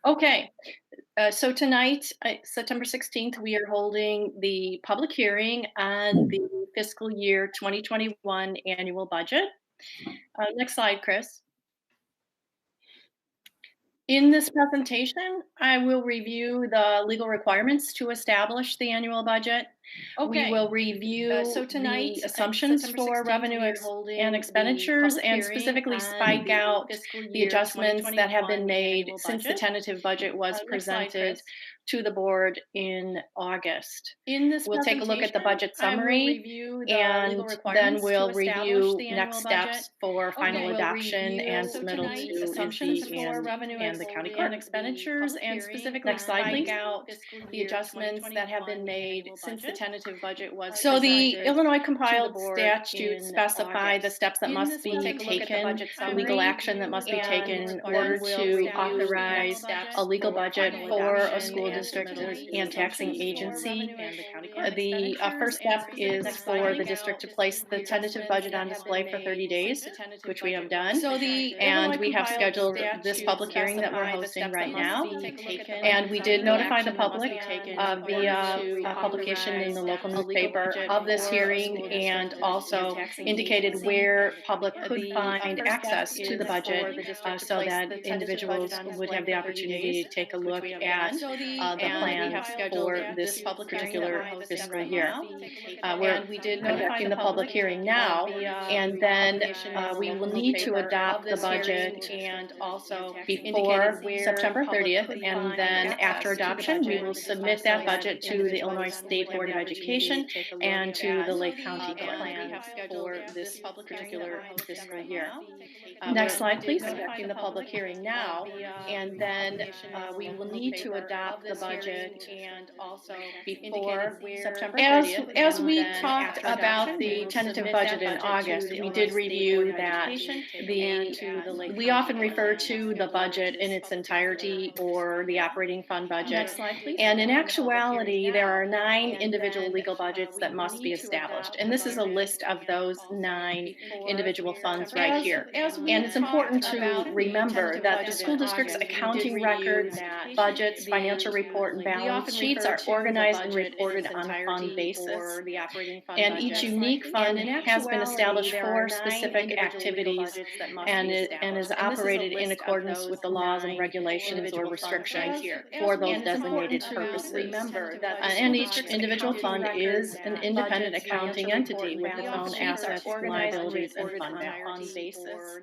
Okay, so tonight, September 16th, we are holding the public hearing on the fiscal year 2021 annual budget. Next slide, Chris. In this presentation, I will review the legal requirements to establish the annual budget. We Okay. will review So tonight, the assumptions September for 16th, revenue we are and holding the expenditures public and hearing specifically on spike the out fiscal the year adjustments that have been 2021 made annual since the budget. tentative budget was Next slide, presented Chris. to the board in August. In this We'll take a look at the presentation, budget I will summary review the legal and then requirements to we'll establish review the next annual budget. steps for We final will adoption and review submittal tonight to assumptions NC for revenue and the county and clerk. expenditures The and specifically Next slide, spike please. out the The adjustments that have been 2021 made annual since the budget. tentative budget was So the presented Illinois to the compiled board statutes in specify the August. steps that In must this, we'll be take a look at the taken, budget the legal summary, action that must be taken and in then order we'll to review next authorize steps a legal for budget final for a adoption school and district submittal to and taxing NC and agency. the county clerk. The first And step is specifically for the spike district to out place the the tentative adjustments budget that on have been display for 30 made since days, the tentative which we have budget was done. presented. So the And Illinois we have compiled scheduled this statutes public hearing that we're specify the hosting steps that right must now. be taken And we did legal notify the action that must public be taken in order via to publication in authorize the local a legal newspaper budget of this for a hearing school and district and also taxing indicated agency. where public could The find first step access to is the for budget the district to so place that the tentative budget individuals on would display have the for 30 opportunity days, to take a which look we have at done. So the we plans have scheduled for this public hearing that we're particular hosting fiscal right year. now. We're And we did notify conducting the the public public hearing now, via and then publication in the we will local need to newspaper of adopt the this hearing budget and also before indicated where September public 30th, could and find then after access to the adoption, we budget will submit so that that budget to the Illinois individuals State would have Board the of opportunity Education to take a look and to at the Lake County the clerk plan for for this this public hearing that particular we're hosting fiscal right year. now. Next We slide, did please. notify Conducting the the public public hearing now, via and then publication in the we will local need to newspaper of adopt the this hearing budget and also indicated before where September public 30th. could As find we access talked to the budget. about We the will tentative submit budget that in budget to August, the we Illinois did State Board review of that Education and the to the Lake we County often clerk refer to the for budget in this its public hearing that we're entirety hosting or right the now. operating fund budget. Next slide, please. And in In the public hearing actuality, there now, are nine and individual then legal budgets we that will must be need to established. adopt And the this is a budget list of and those also nine before individual funds September right 30th. here. And And it's then important after to adoption, the remember tentative that the budget in school district's August, we did accounting review records, that budgets, financial the report, and we balance often sheets refer are to the organized and budget in reported its on a fund entirety basis. or the operating fund And budget. each Next slide, unique please. And fund in has been actuality, established there are for nine specific individual legal activities budgets that must and be is established. And this is a operated in list of accordance with those the laws and nine regulations or individual funds right restrictions here. for those And it's important designated to purposes. remember that the And school each district's individual accounting fund is records, an independent budgets, accounting financial report, entity and with its balance own sheets are assets, organized and liabilities, and reported fund on a fund balance. basis.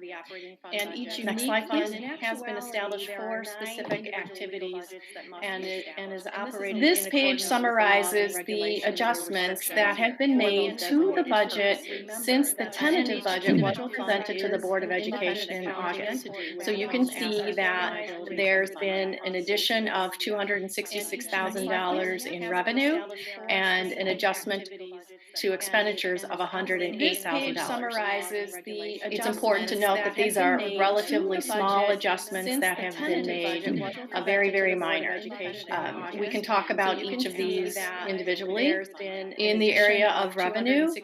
And And each each Next unique slide, please. fund Has been established there are for nine specific individual legal activities budgets that must and be is established. And this is a operated list in of page those nine summarizes the regulations or adjustments that restrictions have been for made those to the designated budget purposes. Remember since the that and tentative each budget was individual fund presented to the is Board of an independent Education in accounting August. entity with So you its can own see assets, that liabilities, and there's fund been an balance. addition of And each unique fund $266,000 in has been revenue established for and an specific adjustment activities to expenditures and of is operated in $108,000. This page summarizes the It's important to adjustments note that that have these been are made to relatively the small budget adjustments since that the have been tentative budget made, was very, presented to very the Board of minor. Education in We can August. talk So about you each can of see these that individually. there's been an In the addition area of of revenue,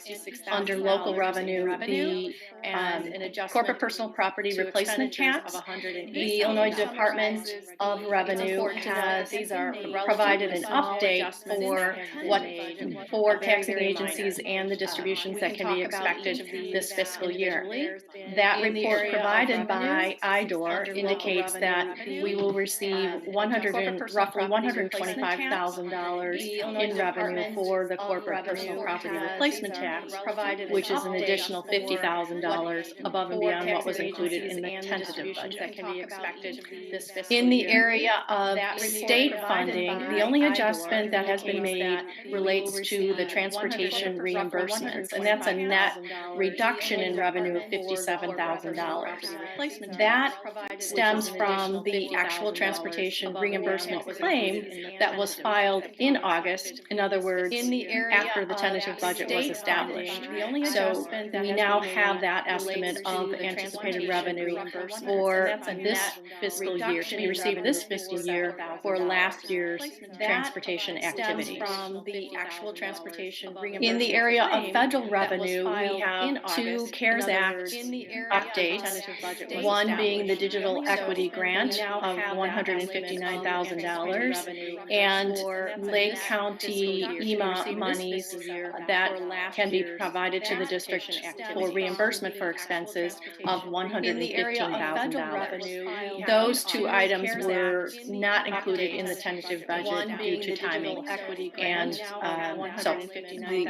under local $266,000 in revenue, revenue the and an adjustment corporate personal property to replacement expenditures of tax, the Illinois $108,000. Department of It's Revenue important to note that has these are provided relatively an small update adjustments for that have what been made, for very, taxing very minor. agencies and the distributions We that can can be talk about expected each of these this fiscal year. individually. That In the report area of provided revenue, by IDOR under local indicates that revenue, we will receive corporate personal roughly property replacement tax, $125,000 the Illinois in revenue Department for the of corporate personal Revenue property has replacement tax, provided an which is an update additional for $50,000 above and for beyond what taxing was included agencies in the and the tentative distributions budget. that can be expected this fiscal In the year. area of That report state provided funding, by the only IDOR adjustment that has been indicates made that we will relates to the receive transportation roughly reimbursements, and that's a net $125,000 reduction in revenue of for the corporate personal $57,000. property replacement That tax, which is stems an from additional the actual $50,000 transportation above and beyond reimbursement what was claim included in the that was tentative filed budget. in August. In other words, In the area after the of tentative budget was state established. funding, the only So adjustment that we has now been have made that relates estimate to of the anticipated transportation revenue reimbursements, and for that's a this net fiscal year, to reduction be in received this revenue fiscal of year for last $7,000. year's That transportation stems activities. from the actual transportation In the a area of claim federal that was revenue, we filed have in two August. In CARES other Act words, the area of the updates, tentative budget was one being the established. digital equity So we grant now of have that estimate of the anticipated $159,000 revenue and for Lake this fiscal County year. So we EMA received this monies fiscal year that for last can be year's provided to the transportation district for activity. reimbursement for Actual expenses of transportation $115,000. in the area of federal revenue, we have Those two two items CARES were Act not included in the updates. tentative budget One due being to the digital timing. equity And grant of so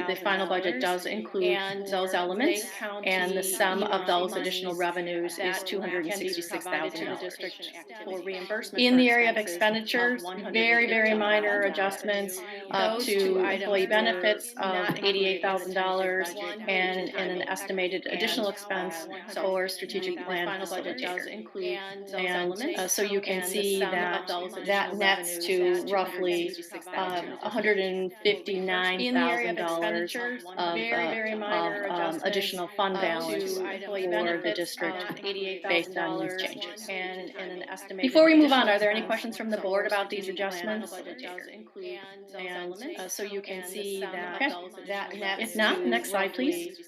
the final budget $159,000 does include and those Lake elements, and the County sum of EMA those additional monies revenues is that can be provided to the $266,000. district for reimbursement In for the area of expenses of expenditures, very, very minor $115,000. adjustments Those two to employee items were benefits of not included in the tentative $88,000 budget due to and an timing. estimated additional And expense for strategic the plan final budget does facilitator. include those And elements, so you can and the see sum that of those that additional nets revenues to is roughly $266,000 to the district for reimbursement. In the area of $159,000 expenditures, of, very, very minor adjustments additional fund balance to employee for the benefits district of based on these $88,000 changes. and an estimated Before we move on, additional are there any expense questions from the board for about these strategic plan adjustments? facilitator. Include those And elements, so you can and the see sum that of those that additional nets revenues if not, is next slide, please.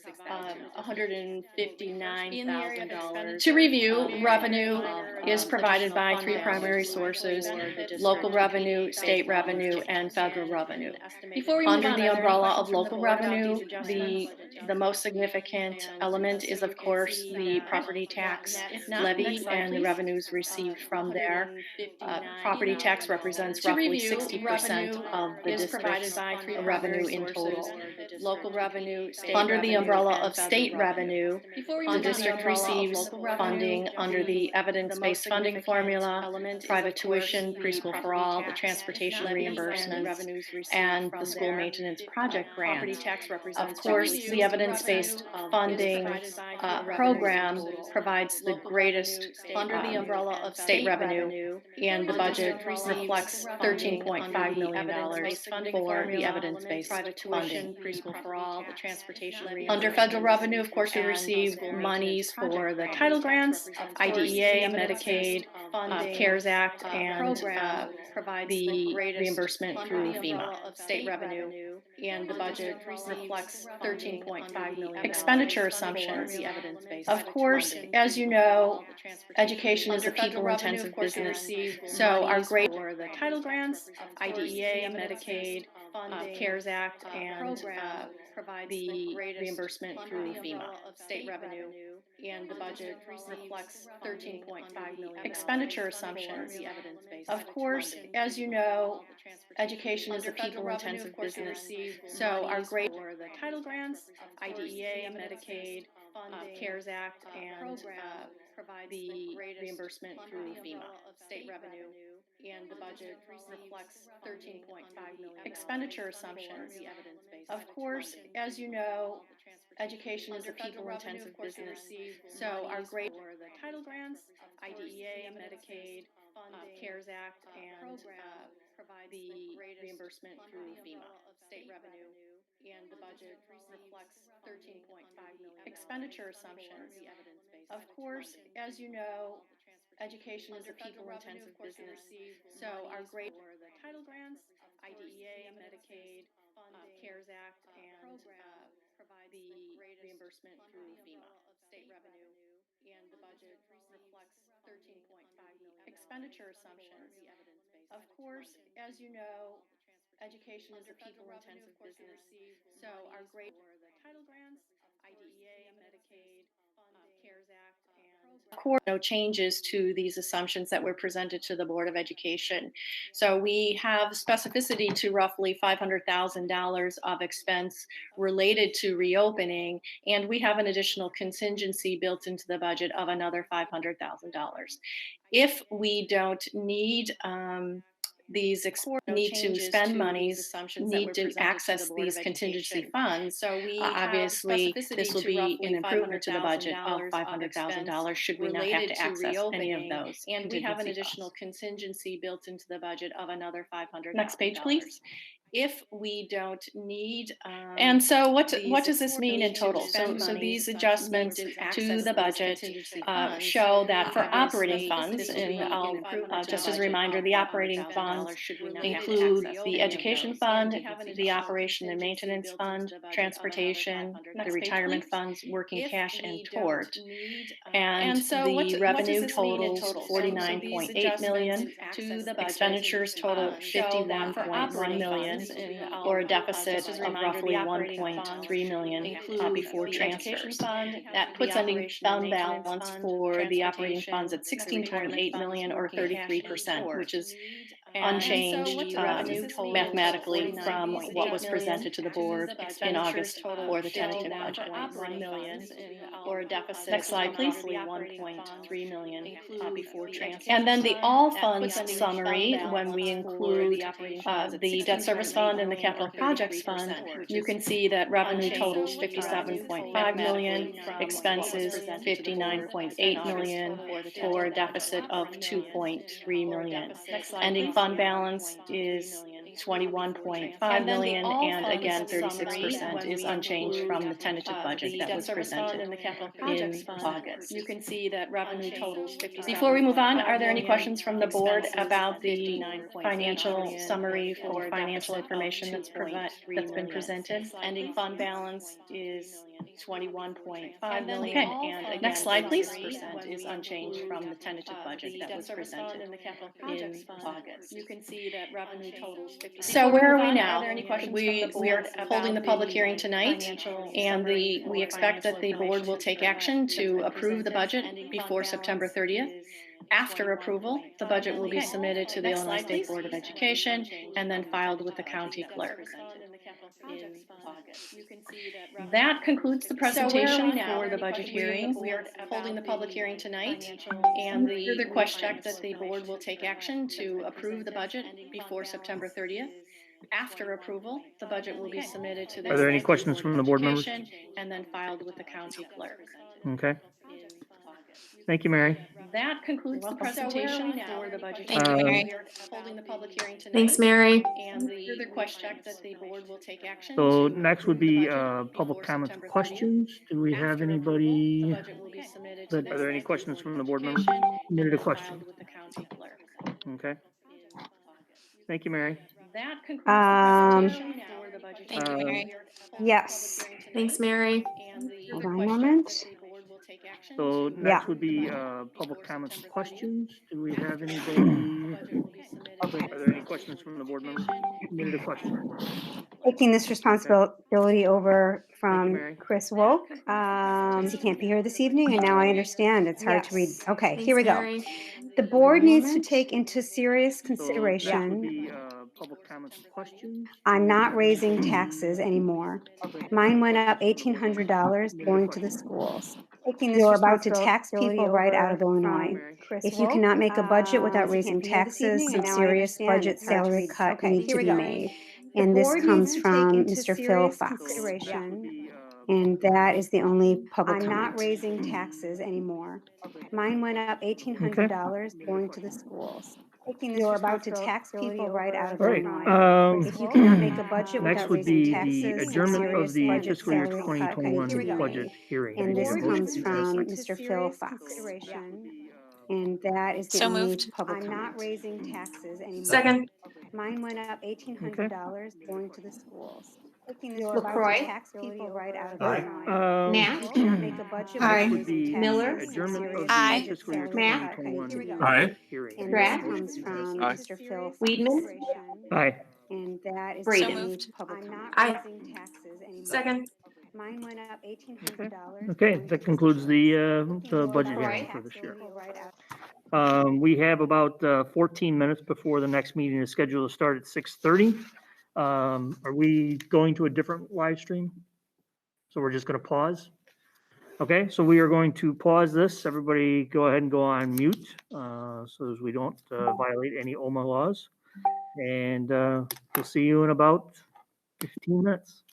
$156,000 in the area of $159,000. To expenditure. review, Very, very revenue minor is provided additional by fund three balance primary for employee sources: benefits local of revenue, state based on these revenue, and changes federal and revenue. an estimated Before we move additional on, expense under the umbrella of for local revenue, the most significant and element so is, you of can course, see the that property that tax nets levy to and the revenues received from there. Property tax represents To roughly review, 60% revenue of the is provided district's by three primary revenue in sources: total. local revenue, state Under the revenue, umbrella and of federal state revenue. revenue, Before we the move on, the district umbrella of receives local revenue, funding under the the most evidence-based funding significant formula, element is, private of course, tuition, the preschool for property all, the tax transportation levy and the reimbursements, revenues received and the from school there. maintenance project Property grant. tax Of represents roughly course, the 60% evidence-based of is funding provided by three primary program sources: provides the local greatest revenue, state under the revenue, umbrella and of federal state revenue, revenue. and the The budget district receives reflects funding under $13.5 the million evidence-based funding for the formula, evidence-based private funding. tuition, preschool for all, the transportation Under federal reimbursements, revenue, of course, we and the receive school maintenance monies project for the grant. title grants, Of course, the IDEA, evidence-based Medicaid, funding CARES Act, and program provides the the greatest reimbursement under through the FEMA. umbrella of state revenue, and the budget reflects $13.5 million. Expenditure evidence-based assumptions. formula, Of private course, tuition, as you preschool for know, all, the transportation education is a under federal revenue, of people-intensive course, we business. receive So our monies great for the title grants, IDEA, Medicaid, CARES Act, and program provides the the greatest reimbursement under through the FEMA. umbrella of state revenue, and the budget reflects $13.5 million. expenditure Expenditure assumptions. assumptions. Of course, as you know, education is Under a federal revenue, of people-intensive course, we business. receive So our monies great for the title grants, IDEA, IDEA, Medicaid, CARES Act, and program provides the the greatest reimbursement under through the FEMA. umbrella of state revenue, and the budget reflects $13.5 million. expenditure Expenditure assumptions. assumptions. Of course, as you know, education is Under a federal revenue, of people-intensive course, we business. receive So our monies great for the title grants, the IDEA, evidence-based Medicaid, funding CARES Act, and program provides the the greatest reimbursement under through the FEMA. umbrella of state revenue, and the budget reflects $13.5 million. Expenditure evidence-based assumptions. funding Of course, as you know, education is under a federal revenue, of people-intensive course, we business. receive So our monies great for the title grants, IDEA, evidence-based Medicaid, funding CARES Act, and program provides the the greatest reimbursement under through the FEMA. umbrella of state revenue, and the budget reflects $13.5 million. Expenditure assumptions. Of course, as you know, education is under a federal revenue, people-intensive of course, we business. receive So our monies great for the title grants, IDEA, Medicaid, funding CARES Act, and of program. course, no changes to these assumptions that were presented to the Board of Education. So we have specificity to roughly $500,000 of expense related to reopening, and we have an additional contingency built into the budget of another $500,000. If we don't need No need to changes spend to these monies, assumptions that were need to presented to the access Board of these contingency Education. funds, So we have obviously this specificity will to be an roughly improvement to the budget of $500,000 of expense $500,000 should we not have related to to access any of reopening, those and we have an contingency additional funds. contingency built into the budget of another $500,000. Next page, please. if we don't need, and so what does this mean in total? So these adjustments to the budget show that for operating funds, and I'll just as a reminder, the operating funds include the education fund, the operation and maintenance fund, transportation, the retirement funds, working cash, and tort. And the revenue totals 49.8 million. Expenditures total 51.1 million, or a deficit of roughly 1.3 million before transfers. That puts ending fund balance for the operating funds at 16.8 million, or 33%, which is unchanged mathematically from what was presented to the board in August for the tentative budget. Or a deficit. Next slide, please. 1.3 million before transfer. And then the all funds summary, when we include the debt service fund and the capital projects fund, you can see that revenue totals 57.5 million, expenses 59.8 million, for a deficit of 2.3 million. Ending fund balance is 21.5 million, and again 36% is unchanged from the tentative budget that was presented in August. You can see that revenue totals 50. Before we move on, are there any questions from the board about the financial summary or financial information that's been presented? Ending fund balance is 21.5 million. Okay. And again, next slide, please. Percent is unchanged from the tentative budget that was presented in August. You can see that revenue totals 50. So where are we now? Are there any questions from the board? We are holding the public hearing tonight, and we expect that the board will take action to approve the budget before September 30th. After approval, the budget will be submitted to the Illinois State Board of Education and then filed with the county clerk in August. That concludes the presentation for the budget hearing. We are holding the public hearing tonight, and the question that the board will take action to approve the budget before September 30th. After approval, the budget will be submitted to the. Are there any questions from the board members? And then filed with the county clerk. Okay. Thank you, Mary. That concludes the presentation for the budget. Thank you, Mary. We are holding the public hearing tonight. Thanks, Mary. And the question that the board will take action. So to next would approve the be budget public before comments and September 30th. questions. Do we have After anybody? approval, the budget will be submitted to the Are there any questions from the board members? Education and Submitted a then question. filed with the county clerk. Okay. Thank you, Mary. That concludes the presentation for the budget. Thank you, Mary. Yes. Thanks, Mary. Hold on a moment. So next would be public comments and questions. Do we have anybody? Are there any questions from the board members? Submitted a question. Taking this responsibility over from Mary. Chris Woke. He can't be here this evening, and now I understand. It's hard to read. Okay, Thanks, here we go. Mary. The board needs to take into serious So next would consideration be public comments and questions. on not raising taxes anymore. Mine went up $1,800 going to the schools. You're about to tax people right out of Illinois. If you cannot make a budget without raising taxes, some serious budget salary cut need to be made. And this comes from Mr. Phil Fox. And that is the only public comment. I'm not raising taxes anymore. Mine went up $1,800 going to the schools. You're about to tax people right out of All right. Illinois. If you cannot make a budget Next without would raising be taxes, the some adjournment of serious the budget fiscal year salary cut 2021 need to be budget made. hearing. And this Need a motion comes to from that. Mr. Phil Fox. And that is the So only moved. public comment. I'm not raising taxes anymore. Second. Mine went up $1,800 going to the schools. You're LaCroix. about to tax people right out of All Illinois. right. Nat. If you cannot make a budget Aye. without Would be raising Miller. taxes, adjournment of serious the Aye. fiscal year budget Matt. 2021 Aye. hearing. And Brad. this comes from Aye. Mr. Phil Fox. Weedman. Aye. And that is So the only moved. public comment. Aye. Raising taxes anymore. Second. Mine went up $1,800. Okay, that concludes the budget LaCroix. hearing for this year. We have about 14 minutes before the next meeting is scheduled to start at 6:30. Are we going to a different live stream? So we're just going to pause? Okay, so we are going to pause this. Everybody go ahead and go on mute so as we don't violate any OMA laws. And we'll see you in about 15 minutes.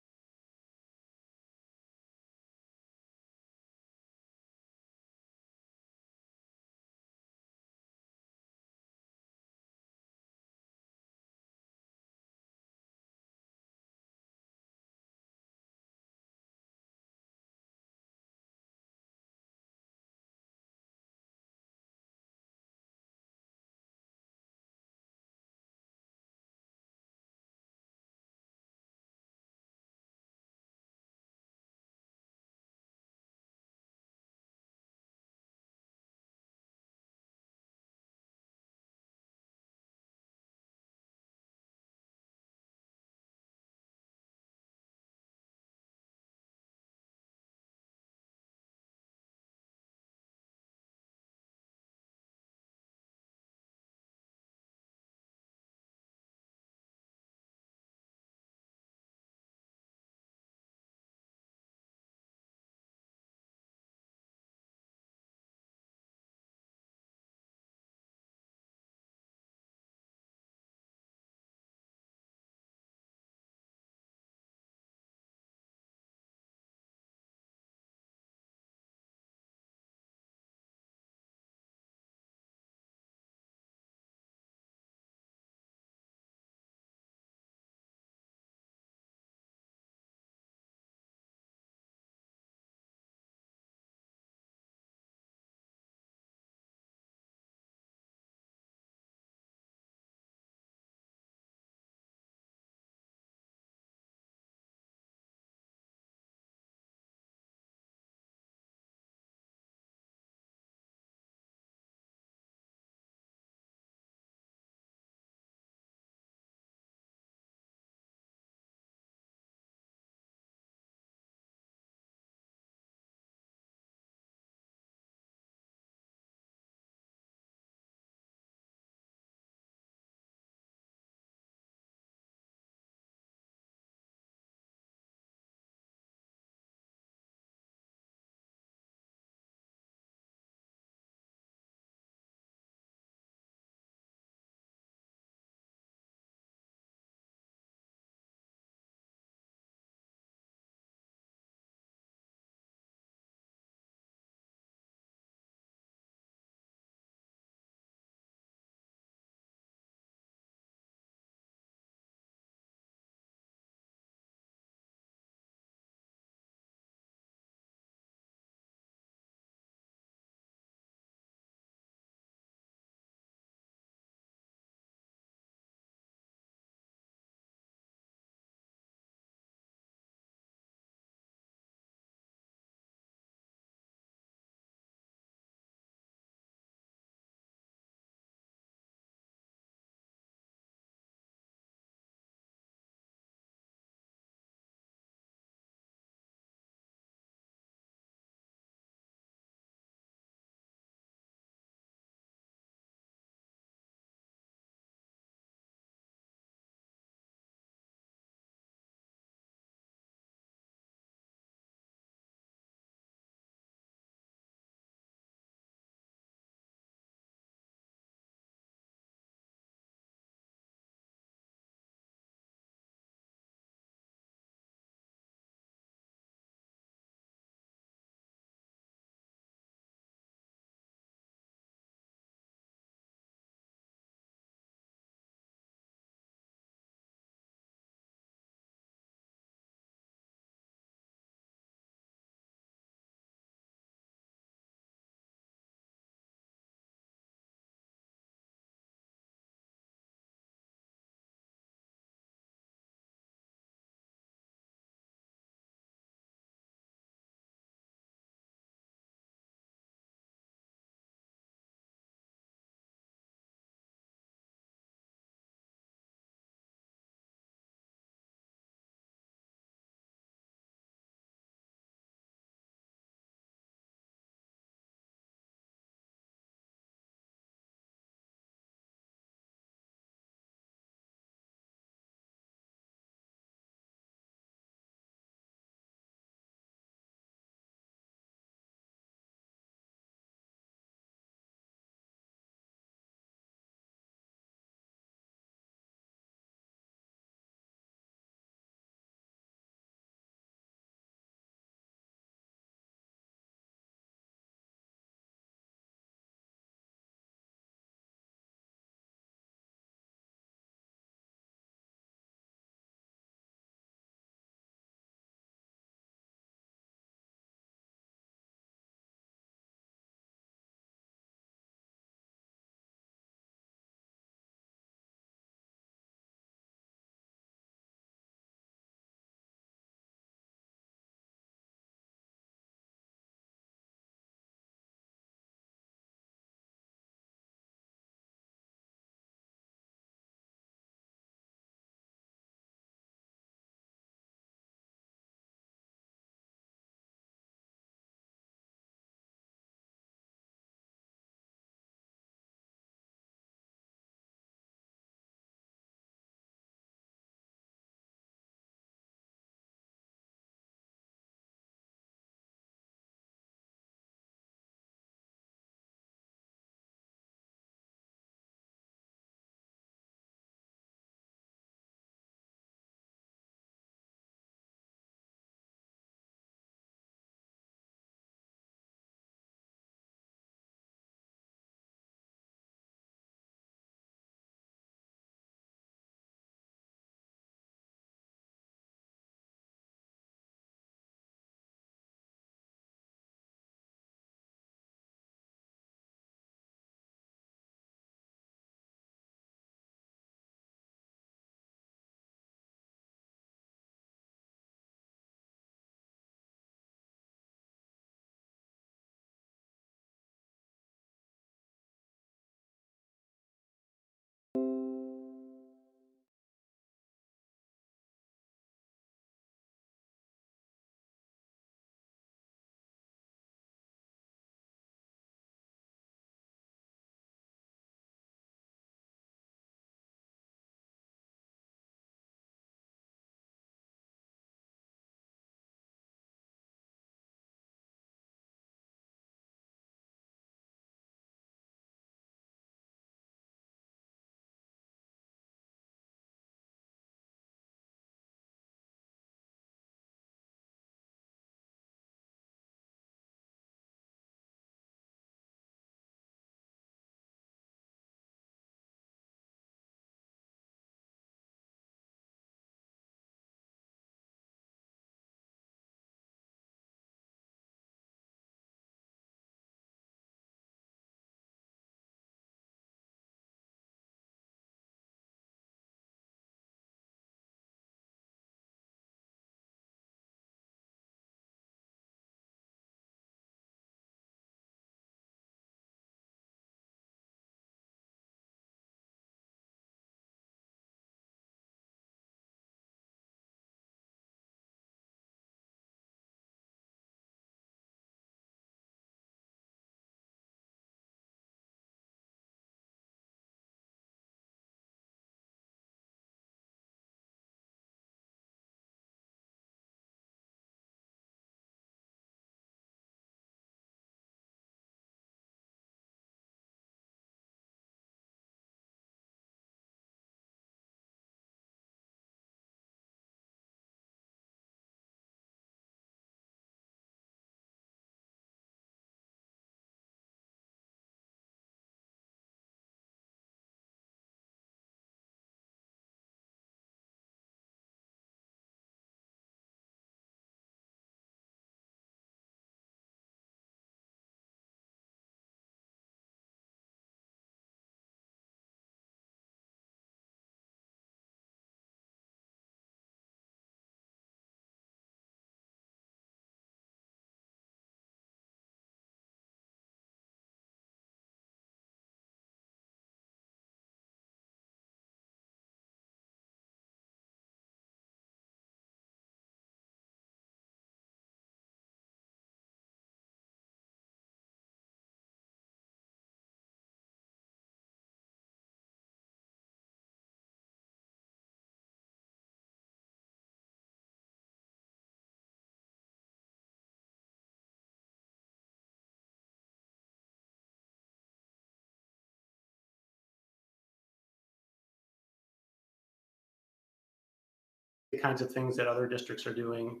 kinds of things that other districts are doing.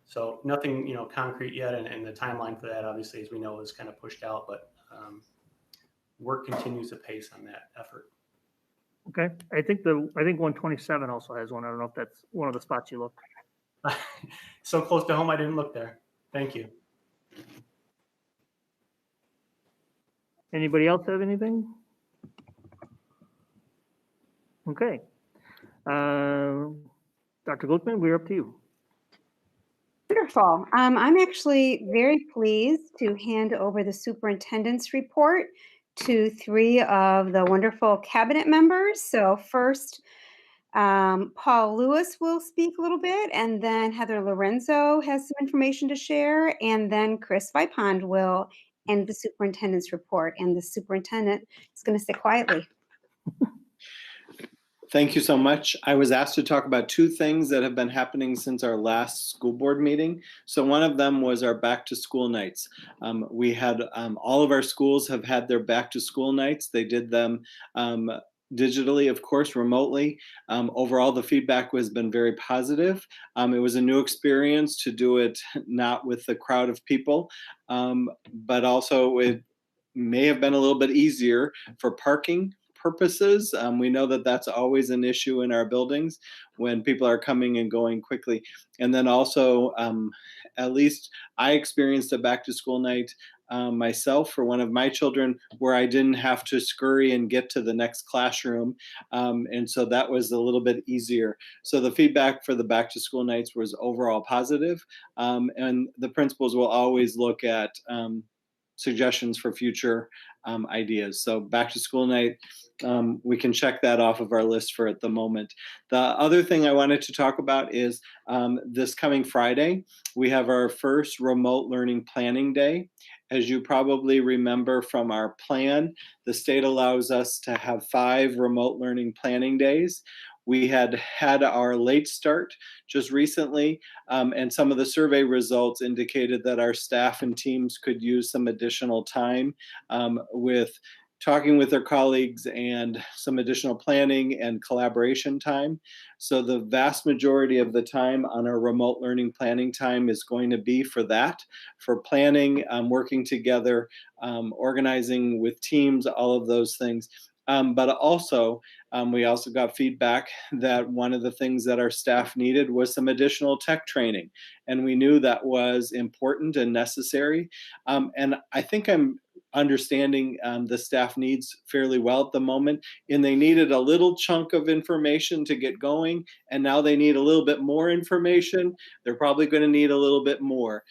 So nothing, concrete yet, and the timeline for that, obviously, as we know, is kind of pushed out, but work continues apace on that effort. Okay, I think 127 also has one. I don't know if that's one of the spots you looked. So close to home, I didn't look there. Thank you. Anybody else have anything? Okay. Dr. Glickman, we're up to you. Wonderful. I'm actually very pleased to hand over the superintendent's report to 3 of the wonderful cabinet members. So first, Paul Lewis will speak a little bit, and then Heather Lorenzo has some information to share, and then Chris Vipond will end the superintendent's report, and the superintendent is going to sit quietly. Thank you so much. I was asked to talk about 2 things that have been happening since our last school board meeting. So one of them was our back to school nights. We had all of our schools have had their back to school nights. They did them digitally, of course, remotely. Overall, the feedback has been very positive. It was a new experience to do it not with the crowd of people, but also it may have been a little bit easier for parking purposes. We know that that's always an issue in our buildings when people are coming and going quickly. And then also, at least I experienced a back to school night myself for one of my children where I didn't have to scurry and get to the next classroom. And so that was a little bit easier. So the feedback for the back to school nights was overall positive. And the principals will always look at suggestions for future ideas. So back to school night, we can check that off of our list for at the moment. The other thing I wanted to talk about is this coming Friday, we have our first remote learning planning day. As you probably remember from our plan, the state allows us to have 5 remote learning planning days. We had our late start just recently, and some of the survey results indicated that our staff and teams could use some additional time with talking with their colleagues and some additional planning and collaboration time. So the vast majority of the time on our remote learning planning time is going to be for that, for planning, working together, organizing with teams, all of those things. But also, we also got feedback that one of the things that our staff needed was some additional tech training. And we knew that was important and necessary. And I think I'm understanding the staff needs fairly well at the moment. And they needed a little chunk of information to get going. And now they need a little bit more information. They're probably going to need a little bit more.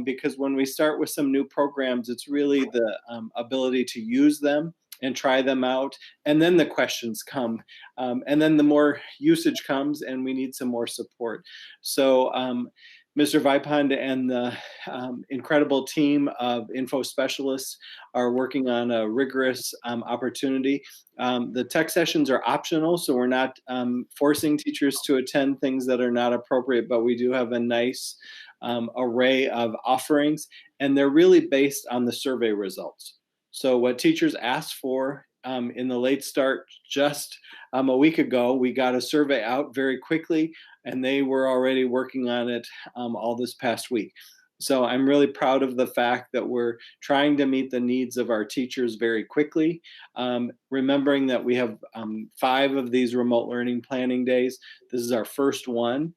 Because when we start with some new programs, it's really the ability to use them and try them out. And then the questions come. And then the more usage comes and we need some more support. So Mr. Vipond and the incredible team of info specialists are working on a rigorous opportunity. The tech sessions are optional, so we're not forcing teachers to attend things that are not appropriate, but we do have a nice array of offerings, and they're really based on the survey results. So what teachers asked for in the late start just a week ago, we got a survey out very quickly, and they were already working on it all this past week. So I'm really proud of the fact that we're trying to meet the needs of our teachers very quickly, remembering that we have 5 of these remote learning planning days. This is our first one.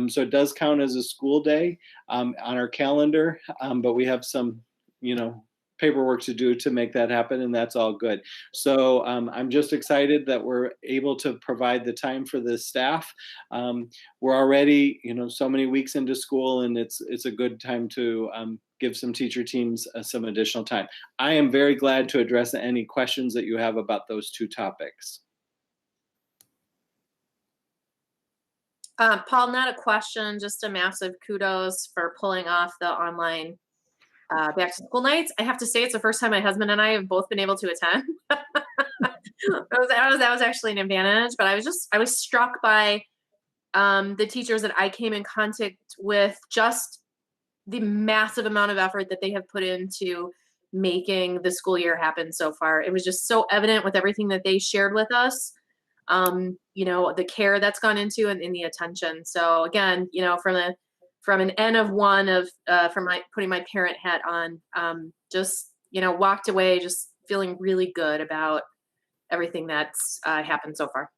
So it does count as a school day on our calendar, but we have some, paperwork to do to make that happen, and that's all good. So I'm just excited that we're able to provide the time for the staff. We're already, so many weeks into school, and it's a good time to give some teacher teams some additional time. I am very glad to address any questions that you have about those 2 topics. Paul, not a question, just a massive kudos for pulling off the online back to school nights. I have to say, it's the first time my husband and I have both been able to attend. that was actually an advantage, but I was struck by the teachers that I came in contact with, just the massive amount of effort that they have put into making the school year happen so far. It was just so evident with everything that they shared with us. you know, the care that's gone into and the attention. So again, you know, from an N of one of from putting my parent hat on, just, you know, walked away just feeling really good about everything that's happened so far.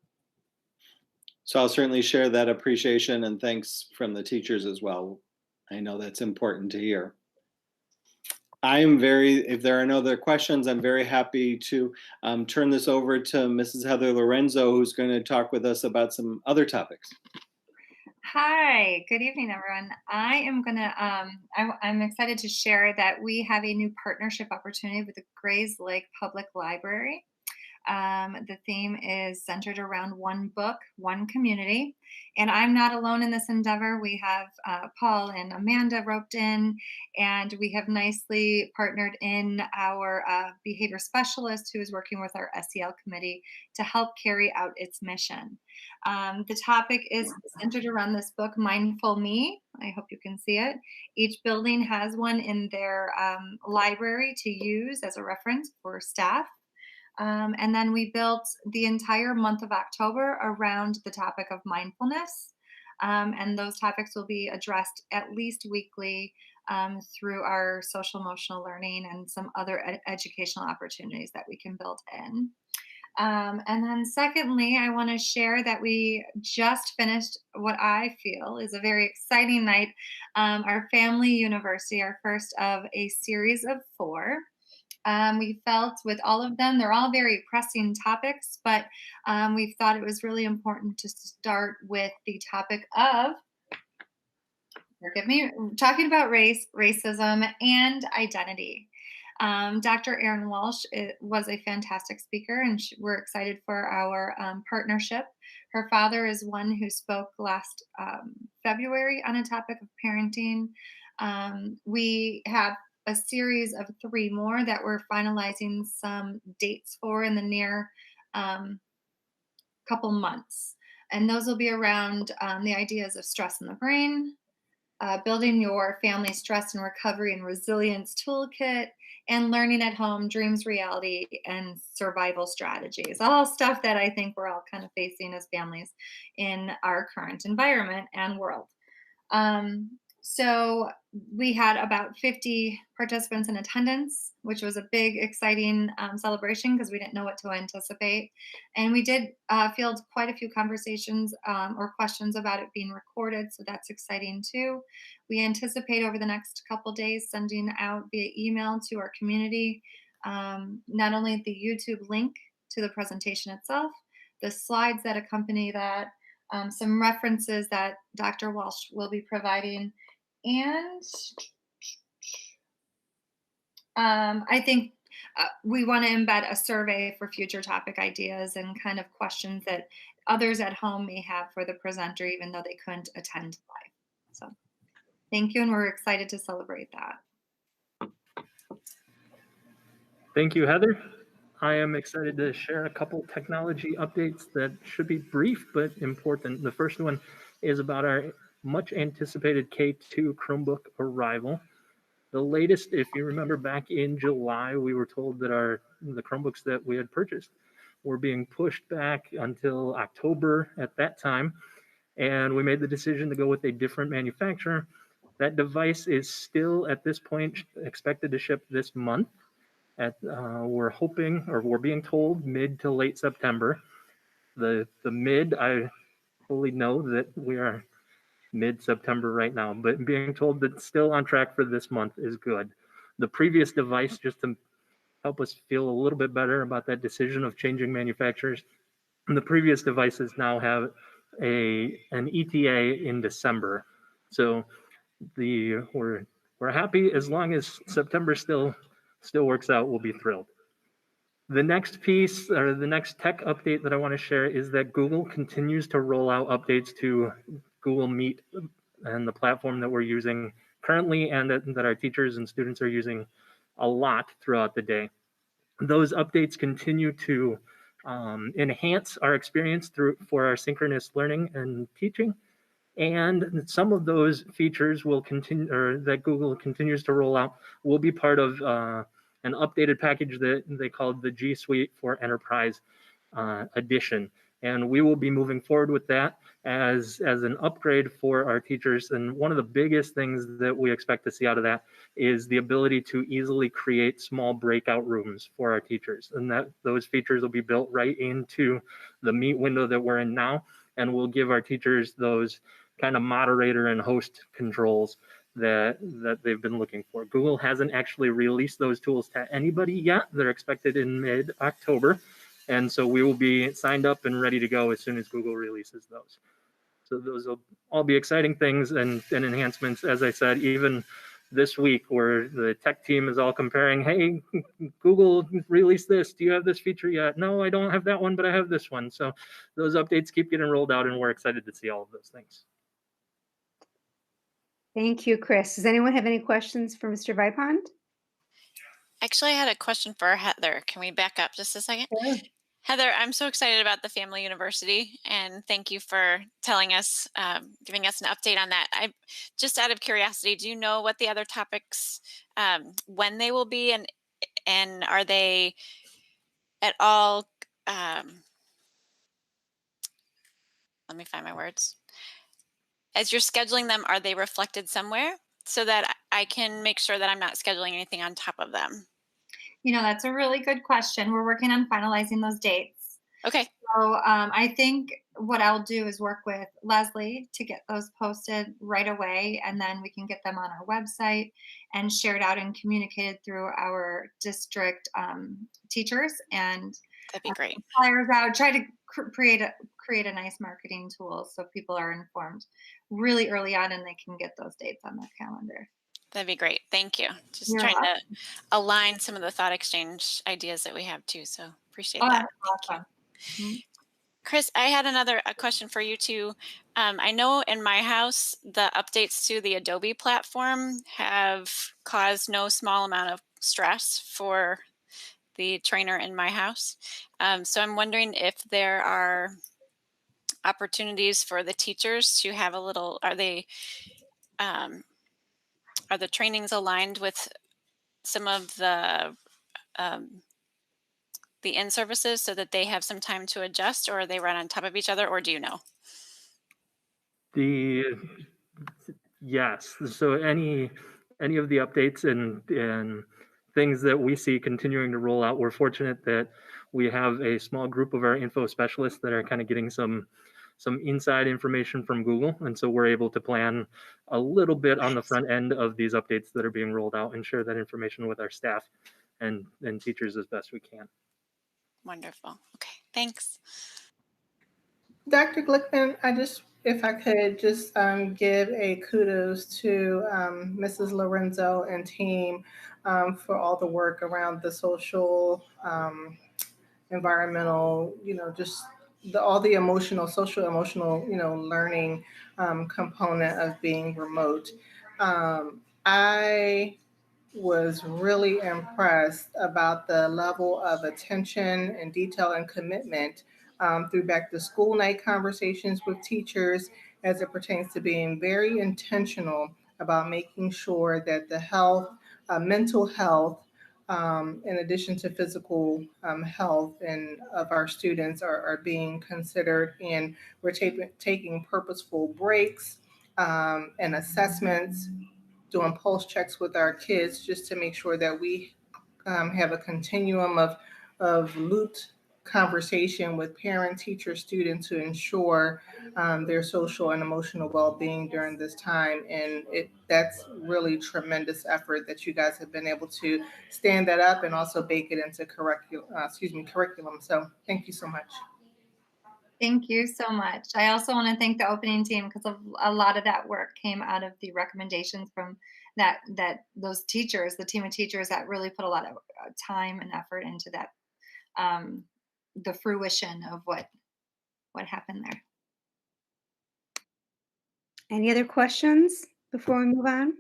So I'll certainly share that appreciation and thanks from the teachers as well. I know that's important to hear. If there are no other questions, I'm very happy to turn this over to Mrs. Heather Lorenzo, who's going to talk with us about some other topics. Hi, good evening, everyone. I am gonna, I'm excited to share that we have a new partnership opportunity with the Grays Lake Public Library. The theme is centered around one book, one community. And I'm not alone in this endeavor. We have Paul and Amanda roped in, and we have nicely partnered in our behavior specialist who is working with our SEL committee to help carry out its mission. The topic is centered around this book, Mindful Me. I hope you can see it. Each building has one in their library to use as a reference for staff. And then we built the entire month of October around the topic of mindfulness. And those topics will be addressed at least weekly through our social emotional learning and some other educational opportunities that we can build in. And then secondly, I want to share that we just finished what I feel is a very exciting night, our family university, our first of a series of 4. We felt with all of them, they're all very pressing topics, but we thought it was really important to start with the topic of, forgive me, talking about race, racism, and identity. Dr. Erin Walsh was a fantastic speaker, and we're excited for our partnership. Her father is one who spoke last February on a topic of parenting. We have a series of 3 more that we're finalizing some dates for in the near couple months. And those will be around the ideas of stress in the brain, building your family stress and recovery and resilience toolkit, and learning at home, dreams, reality, and survival strategies. All stuff that I think we're all kind of facing as families in our current environment and world. So we had about 50 participants in attendance, which was a big, exciting celebration because we didn't know what to anticipate. And we did field quite a few conversations or questions about it being recorded, so that's exciting too. We anticipate over the next couple days sending out via email to our community not only the YouTube link to the presentation itself, the slides that accompany that, some references that Dr. Walsh will be providing, and I think we want to embed a survey for future topic ideas and kind of questions that others at home may have for the presenter, even though they couldn't attend live. So thank you, and we're excited to celebrate that. Thank you, Heather. I am excited to share a couple technology updates that should be brief but important. The first one is about our much anticipated K2 Chromebook arrival. The latest, if you remember back in July, we were told that the Chromebooks that we had purchased were being pushed back until October at that time. And we made the decision to go with a different manufacturer. That device is still at this point expected to ship this month. We're hoping, or we're being told, mid to late September. The mid, I fully know that we are mid-September right now, but being told that it's still on track for this month is good. The previous device, just to help us feel a little bit better about that decision of changing manufacturers, and the previous devices now have an ETA in December. So we're happy as long as September still works out, we'll be thrilled. The next piece, or the next tech update that I want to share, is that Google continues to roll out updates to Google Meet and the platform that we're using currently and that our teachers and students are using a lot throughout the day. Those updates continue to enhance our experience for our synchronous learning and teaching. And some of those features will continue, or that Google continues to roll out, will be part of an updated package that they called the G Suite for Enterprise Edition. And we will be moving forward with that as an upgrade for our teachers. And one of the biggest things that we expect to see out of that is the ability to easily create small breakout rooms for our teachers. And that those features will be built right into the Meet window that we're in now, and we'll give our teachers those kind of moderator and host controls that they've been looking for. Google hasn't actually released those tools to anybody yet. They're expected in mid-October. And so we will be signed up and ready to go as soon as Google releases those. So those will all be exciting things and enhancements. As I said, even this week where the tech team is all comparing, hey, Google released this. Do you have this feature yet? No, I don't have that one, but I have this one. So those updates keep getting rolled out, and we're excited to see all of those things. Thank you, Chris. Does anyone have any questions for Mr. Vipond? Actually, I had a question for Heather. Can we back up just a second? Sure. Heather, I'm so excited about the Family University, and thank you for telling us, giving us an update on that. I just out of curiosity, do you know what the other topics, when they will be, and are they at all? Let me find my words. As you're scheduling them, are they reflected somewhere so that I can make sure that I'm not scheduling anything on top of them? That's a really good question. We're working on finalizing those dates. Okay. So I think what I'll do is work with Leslie to get those posted right away, and then we can get them on our website and shared out and communicated through our district teachers, and That'd be great. flyers out. Try to create a nice marketing tool so people are informed really early on, and they can get those dates on their calendar. That'd be great. Thank you. Just You're trying welcome. to align some of the thought exchange ideas that we have too. So appreciate Oh, that. that's awesome. Mhm. Chris, I had a question for you too. I know in my house, the updates to the Adobe platform have caused no small amount of stress for the trainer in my house. So I'm wondering if there are opportunities for the teachers to have a little, um, are the trainings aligned with some of um, the in services so that they have some time to adjust, or are they right on top of each other, or do you know? Yes. So any of the updates and things that we see continuing to roll out, we're fortunate that we have a small group of our info specialists that are kind of getting some inside information from Google, and so we're able to plan a little bit on the front end of these updates that are being rolled out and share that information with our staff and teachers as best we can. Wonderful. Okay, thanks. Dr. Glickman, if I could just give a kudos to Mrs. Lorenzo and team for all the work around the social, environmental, just all the social emotional, learning component of being remote. I was really impressed about the level of attention and detail and commitment through back to school night conversations with teachers as it pertains to being very intentional about making sure that the health, mental health, in addition to physical health and of our students are being considered, and we're taking purposeful breaks and assessments, doing pulse checks with our kids just to make sure that we have a continuum of looped conversation with parents, teachers, students to ensure their social and emotional well-being during this time. And that's really tremendous effort that you guys have been able to stand that up and also bake it into curriculum. So thank you so much. Thank you so much. I also want to thank the opening team because a lot of that work came out of the recommendations from those teachers, the team of teachers that really put a lot of time and effort into that, the fruition of what happened there. Any other questions before we move on?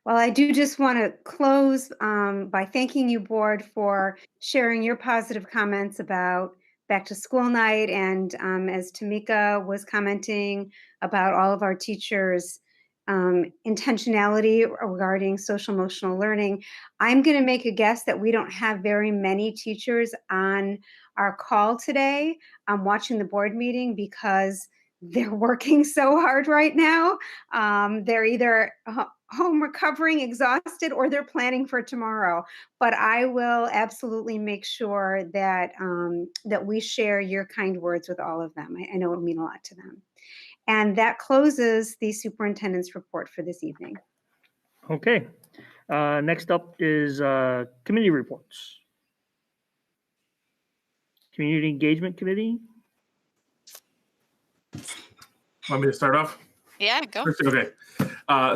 Well, I do just want to close by thanking you, board, for sharing your positive comments about back to school night. And as Tamika was commenting about all of our teachers' intentionality regarding social emotional learning, I'm going to make a guess that we don't have very many teachers on our call today, watching the board meeting because they're working so hard right now. They're either home recovering, exhausted, or they're planning for tomorrow. But I will absolutely make sure that that we share your kind words with all of them. I know it'll mean a lot to them. And that closes the superintendent's report for this evening. Okay. Next up is committee reports. Community Engagement Committee. Want me to start off? Yeah, go. Okay.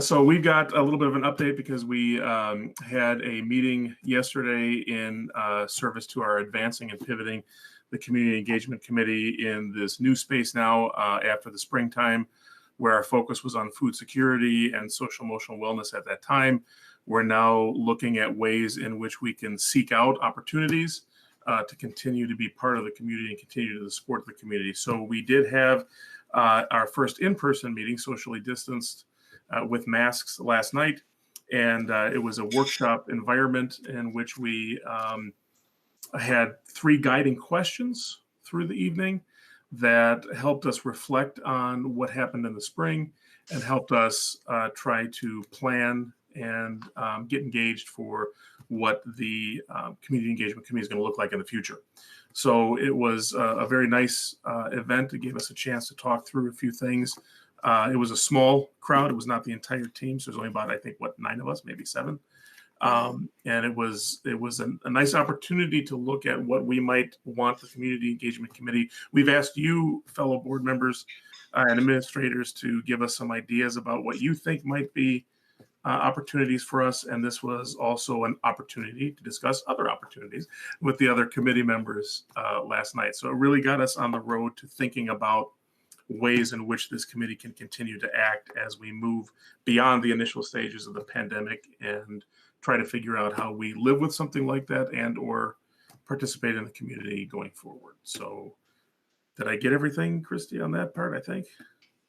So we've got a little bit of an update because we had a meeting yesterday in service to our advancing and pivoting the Community Engagement Committee in this new space now after the springtime, where our focus was on food security and social emotional wellness at that time. We're now looking at ways in which we can seek out opportunities to continue to be part of the community and continue to support the community. So we did have our first in-person meeting, socially distanced with masks last night. And it was a workshop environment in which we had 3 guiding questions through the evening that helped us reflect on what happened in the spring and helped us try to plan and get engaged for what the Community Engagement Committee is going to look like in the future. So it was a very nice event. It gave us a chance to talk through a few things. It was a small crowd. It was not the entire team. So there's only about, I think, 9 of us, maybe 7. And it was a nice opportunity to look at what we might want the Community Engagement Committee. We've asked you, fellow board members and administrators, to give us some ideas about what you think might be opportunities for us. And this was also an opportunity to discuss other opportunities with the other committee members last night. So it really got us on the road to thinking about ways in which this committee can continue to act as we move beyond the initial stages of the pandemic and try to figure out how we live with something like that and or participate in the community going forward. So did I get everything, Christy, on that part, I think?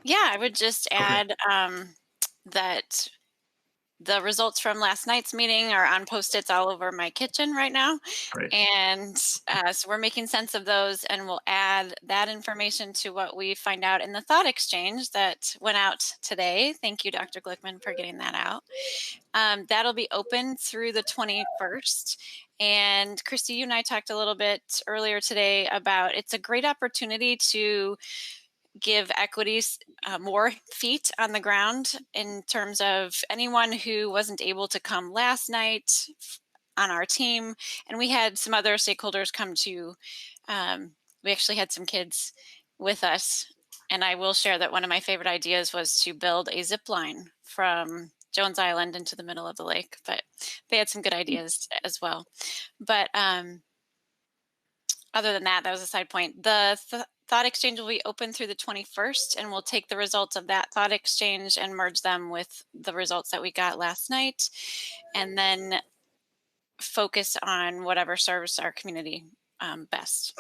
Yeah, I would just add that the results from last night's meeting are on Post-its all over my kitchen right now. Great. And so we're making sense of those, and we'll add that information to what we find out in the thought exchange that went out today. Thank you, Dr. Glickman, for getting that out. That'll be open through the 21st. And Christy, you and I talked a little bit earlier today about it's a great opportunity to give equities more feet on the ground in terms of anyone who wasn't able to come last night on our team. And we had some other stakeholders come to, we actually had some kids with us. And I will share that one of my favorite ideas was to build a zip line from Jones Island into the middle of the lake, but they had some good ideas as well. But other than that, that was a side point. The thought exchange will be open through the 21st, and we'll take the results of that thought exchange and merge them with the results that we got last night, and then focus on whatever serves our community best.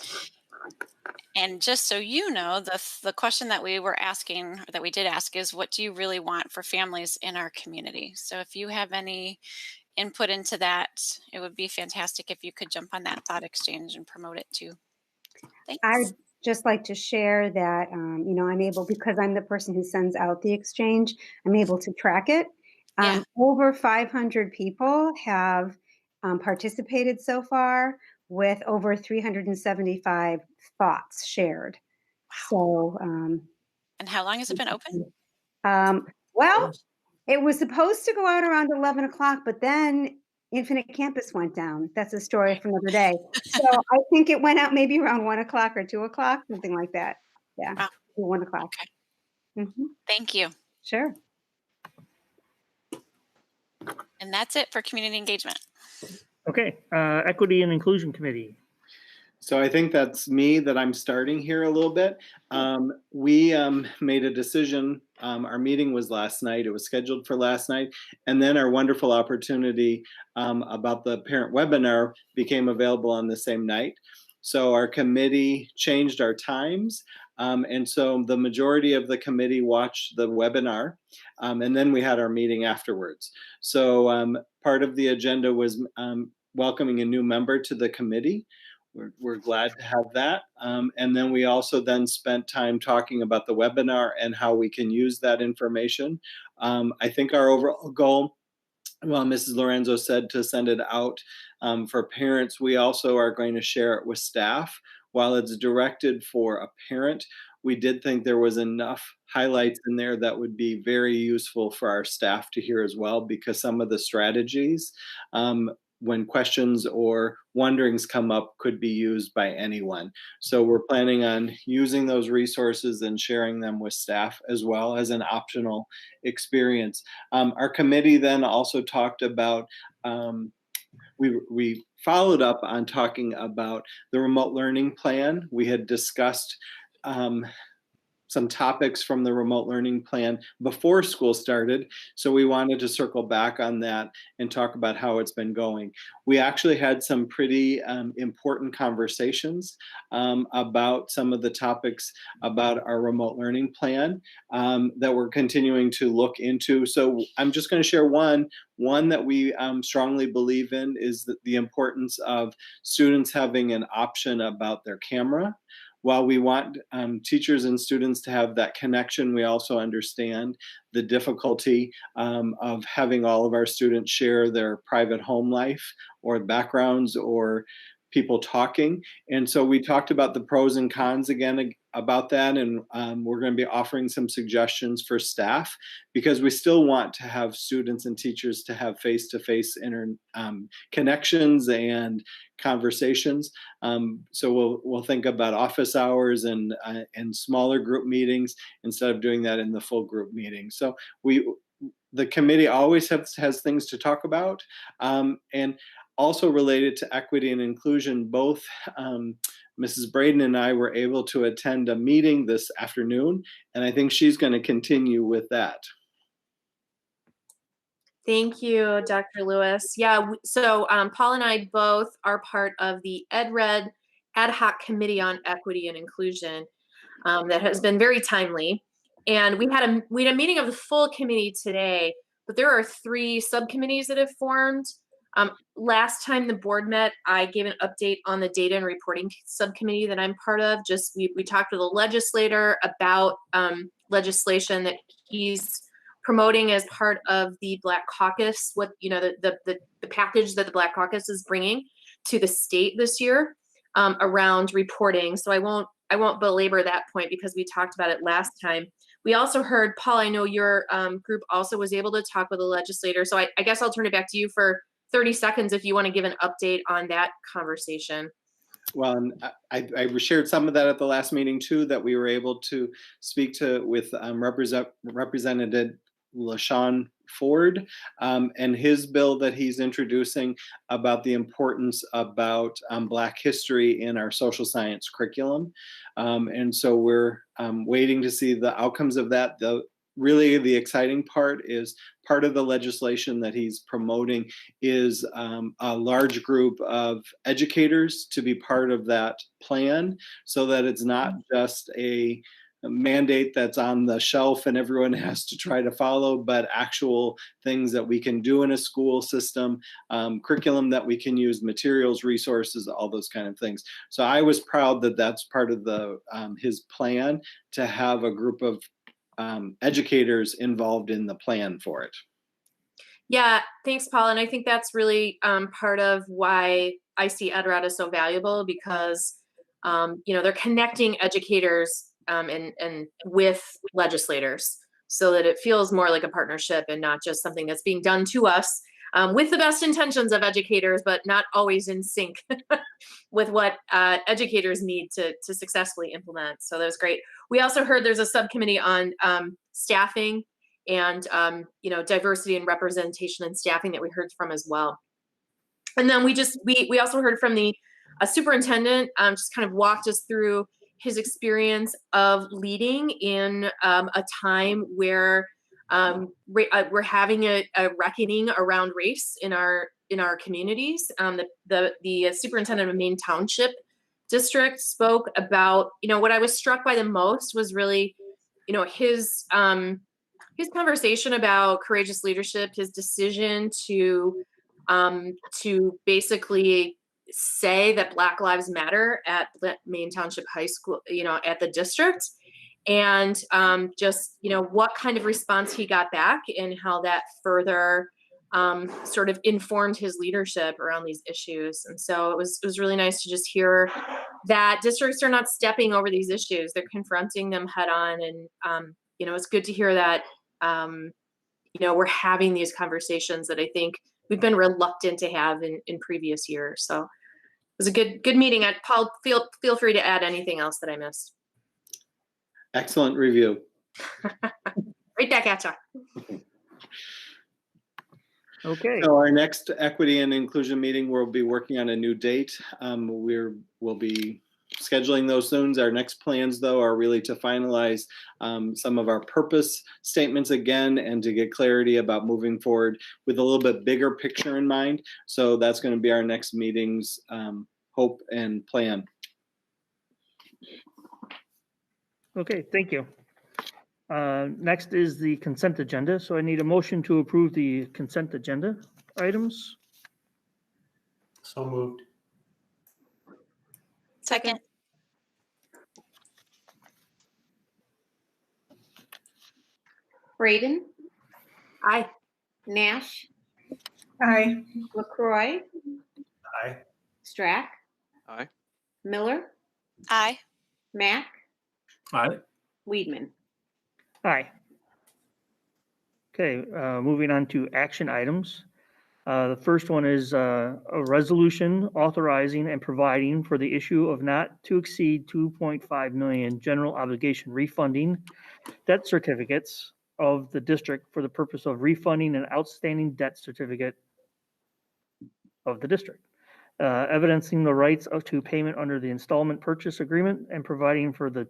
And just so you know, the question that we were asking, or that we did ask, is what do you really want for families in our community? So if you have any input into that, it would be fantastic if you could jump on that thought exchange and promote it too. Thanks. I'd just like to share that, you know, I'm able, because I'm the person who sends out the exchange, I'm able to track it. Yeah. Over 500 people have participated so far, with over 375 thoughts shared. So, and how long has it been open? Well, it was supposed to go out around 11 o'clock, but then Infinite Campus went down. That's a story for another day. So I think it went out maybe around 1 o'clock or 2 o'clock, something like that. Yeah, Wow. 1 o'clock. Okay. Thank you. Sure. And that's it for community engagement. Okay, Equity and Inclusion Committee. So I think that's me that I'm starting here a little bit. We made a decision. Our meeting was last night. It was scheduled for last night. And then our wonderful opportunity about the parent webinar became available on the same night. So our committee changed our times. And so the majority of the committee watched the webinar. And then we had our meeting afterwards. So part of the agenda was welcoming a new member to the committee. we're glad to have that. And then we also then spent time talking about the webinar and how we can use that information. I think our overall goal, well, Mrs. Lorenzo said to send it out for parents. We also are going to share it with staff. While it's directed for a parent, we did think there was enough highlights in there that would be very useful for our staff to hear as well, because some of the strategies, when questions or wonderings come up, could be used by anyone. So we're planning on using those resources and sharing them with staff as well as an optional experience. Our committee then also talked about, we followed up on talking about the remote learning plan. We had discussed some topics from the remote learning plan before school started. So we wanted to circle back on that and talk about how it's been going. We actually had some pretty important conversations about some of the topics about our remote learning plan that we're continuing to look into. So I'm just going to share one that we strongly believe in is the importance of students having an option about their camera. While we want teachers and students to have that connection, we also understand the difficulty of having all of our students share their private home life or backgrounds or people talking. And so we talked about the pros and cons again about that, and we're going to be offering some suggestions for staff, because we still want to have students and teachers to have face-to-face connections and conversations. So we'll think about office hours and smaller group meetings instead of doing that in the full group meeting. So the committee always has things to talk about, and also related to equity and inclusion. Both Mrs. Braden and I were able to attend a meeting this afternoon, and I think she's going to continue with that. Thank you, Dr. Lewis. Yeah, so Paul and I both are part of the EdRed Ad Hoc Committee on Equity and Inclusion that has been very timely. And we had a meeting of the full committee today, but there are 3 subcommittees that have formed. Last time the board met, I gave an update on the data and reporting subcommittee that I'm part of. We talked with a legislator about legislation that he's promoting as part of the Black Caucus, the package that the Black Caucus is bringing to the state this year around reporting. So I won't belabor that point because we talked about it last time. We also heard, Paul, I know your group also was able to talk with a legislator. So I guess I'll turn it back to you for 30 seconds if you want to give an update on that conversation. Well, I shared some of that at the last meeting too, that we were able to speak with Representative LaShawn Ford and his bill that he's introducing about the importance about Black history in our social science curriculum. And so we're waiting to see the outcomes of that. Really, the exciting part is part of the legislation that he's promoting is a large group of educators to be part of that plan, so that it's not just a mandate that's on the shelf and everyone has to try to follow, but actual things that we can do in a school system, curriculum that we can use, materials, resources, all those kind of things. So I was proud that that's part of his plan, to have a group of educators involved in the plan for it. Yeah, thanks, Paul. And I think that's really part of why I see EdRed as so valuable, because they're connecting educators and with legislators, so that it feels more like a partnership and not just something that's being done to us with the best intentions of educators, but not always in sync with what educators need to successfully implement. So that was great. We also heard there's a subcommittee on staffing and diversity and representation in staffing that we heard from as well. And then we also heard from the superintendent, just kind of walked us through his experience of leading in a time where we're having a reckoning around race in our communities. The superintendent of Maine Township District spoke about, what I was struck by the most was really, his conversation about courageous leadership, his decision to basically say that Black Lives Matter at Maine Township High School, at the district, and just, what kind of response he got back and how that further sort of informed his leadership around these issues. And so it was really nice to just hear that districts are not stepping over these issues. They're confronting them head on. And, it's good to hear that, we're having these conversations that I think we've been reluctant to have in previous years. So it was a good meeting. Paul, feel free to add anything else that I missed. Excellent review. Right back at you. Okay. So our next equity and inclusion meeting, we'll be working on a new date. We'll be scheduling those soon. Our next plans, though, are really to finalize some of our purpose statements again and to get clarity about moving forward with a little bit bigger picture in mind. So that's going to be our next meeting's hope and plan. Okay, thank you. Next is the consent agenda. So I need a motion to approve the consent agenda items. So moved. Second. Braden, Aye. Nash, Aye. LaCroix, Aye. Strack, Aye. Miller, Aye. Mack, Aye. Weedman. Aye. Okay, moving on to action items. The first one is a resolution authorizing and providing for the issue of not to exceed 2.5 million general obligation refunding debt certificates of the district for the purpose of refunding an outstanding debt certificate of the district, evidencing the rights to payment under the installment purchase agreement and providing for the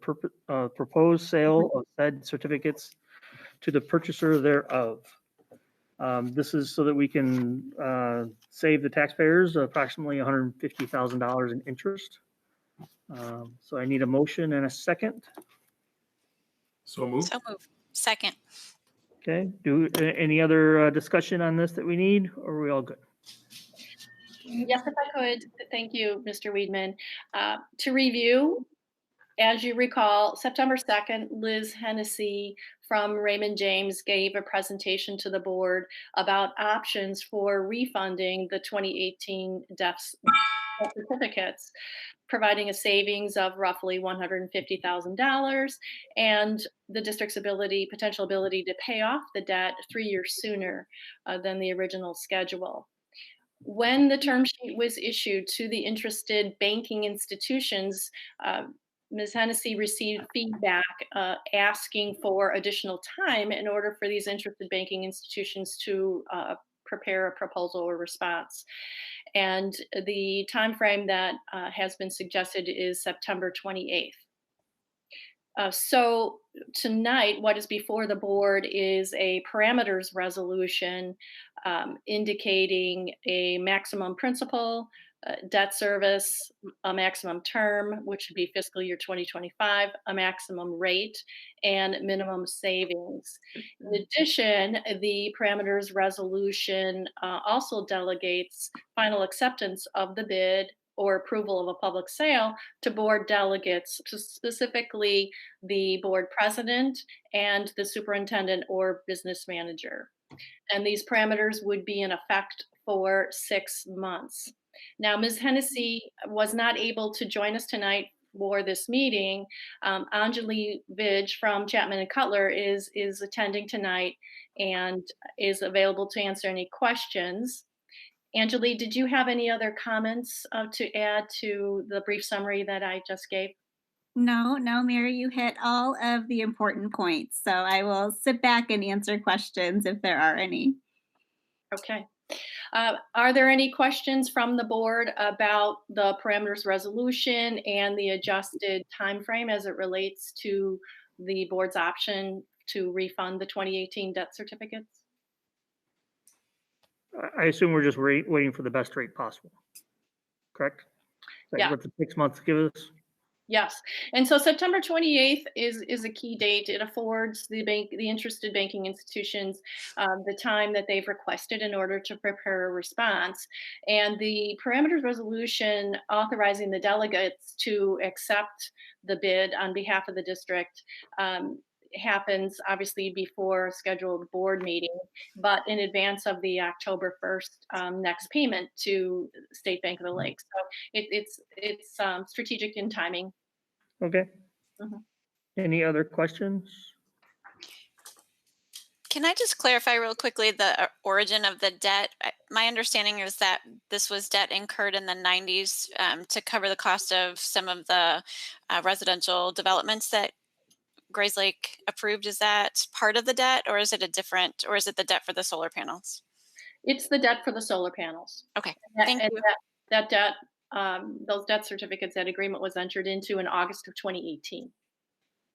proposed sale of said certificates to the purchaser thereof. This is so that we can save the taxpayers approximately $150,000 in interest. So I need a motion and a second. So moved. So move. Second. Okay, any other discussion on this that we need, or are we all good? Yes, if I could. Thank you, Mr. Weedman. To review, as you recall, September 2nd, Liz Hennessy from Raymond James gave a presentation to the board about options for refunding the 2018 debt certificates, providing a savings of roughly $150,000 and the district's potential ability to pay off the debt 3 years sooner than the original schedule. When the term sheet was issued to the interested banking institutions, Ms. Hennessy received feedback asking for additional time in order for these interested banking institutions to prepare a proposal or response. And the timeframe that has been suggested is September 28th. So tonight, what is before the board is a parameters resolution indicating a maximum principal, debt service, a maximum term, which would be fiscal year 2025, a maximum rate, and minimum savings. In addition, the parameters resolution also delegates final acceptance of the bid or approval of a public sale to board delegates, specifically the board president and the superintendent or business manager. And these parameters would be in effect for 6 months. Now, Ms. Hennessy was not able to join us tonight for this meeting. Anjali Vij from Chapman and Cutler is attending tonight and is available to answer any questions. Anjali, did you have any other comments to add to the brief summary that I just gave? No, Mary, you hit all of the important points. So I will sit back and answer questions if there are any. Okay. Are there any questions from the board about the parameters resolution and the adjusted timeframe as it relates to the board's option to refund the 2018 debt certificates? I assume we're just waiting for the best rate possible, correct? Is that Yeah. what the 6 months give us? Yes, and so September 28th is a key date. It affords the interested banking institutions the time that they've requested in order to prepare a response. And the parameters resolution authorizing the delegates to accept the bid on behalf of the district happens obviously before a scheduled board meeting, but in advance of the October 1st next payment to State Bank of the Lake. So it's strategic in timing. Okay. Mhm. Any other questions? Can I just clarify real quickly the origin of the debt? My understanding is that this was debt incurred in the 90s to cover the cost of some of the residential developments that Grays Lake approved. Is that part of the debt, or is it a different, or is it the debt for the solar panels? It's the debt for the solar panels. Okay, And thank and you. that debt, those debt certificates, that agreement was entered into in August of 2018.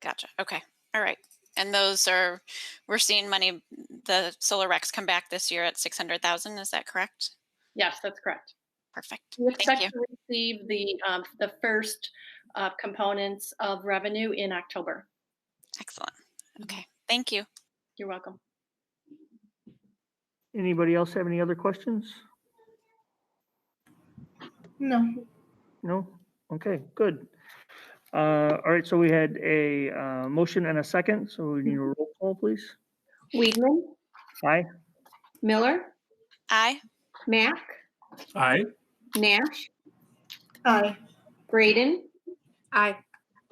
Gotcha. Okay. All right. And those are, we're seeing money, the solar recs come back this year at 600,000. Is that correct? Yes, that's correct. Perfect. We Thank expect you. to receive the first components of revenue in October. Excellent. Okay. Thank you. You're welcome. Anybody else have any other questions? No. No? Okay, good. All right, so we had a motion and a second, so we need a roll call, please. Weedman, Aye. Miller, Aye. Mack, Aye. Nash, Aye. Braden, Aye.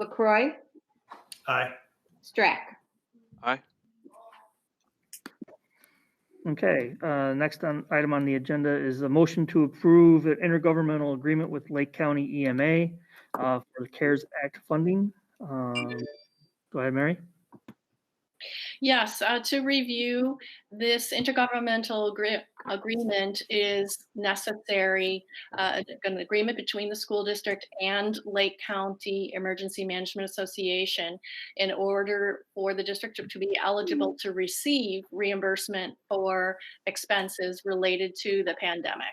LaCroy, Aye. Strack. Aye. Okay, next item on the agenda is a motion to approve an intergovernmental agreement with Lake County EMA for the CARES Act funding. Go ahead, Mary. Yes, to review, this intergovernmental agreement is necessary, an agreement between the school district and Lake County Emergency Management Association in order for the district to be eligible to receive reimbursement for expenses related to the pandemic.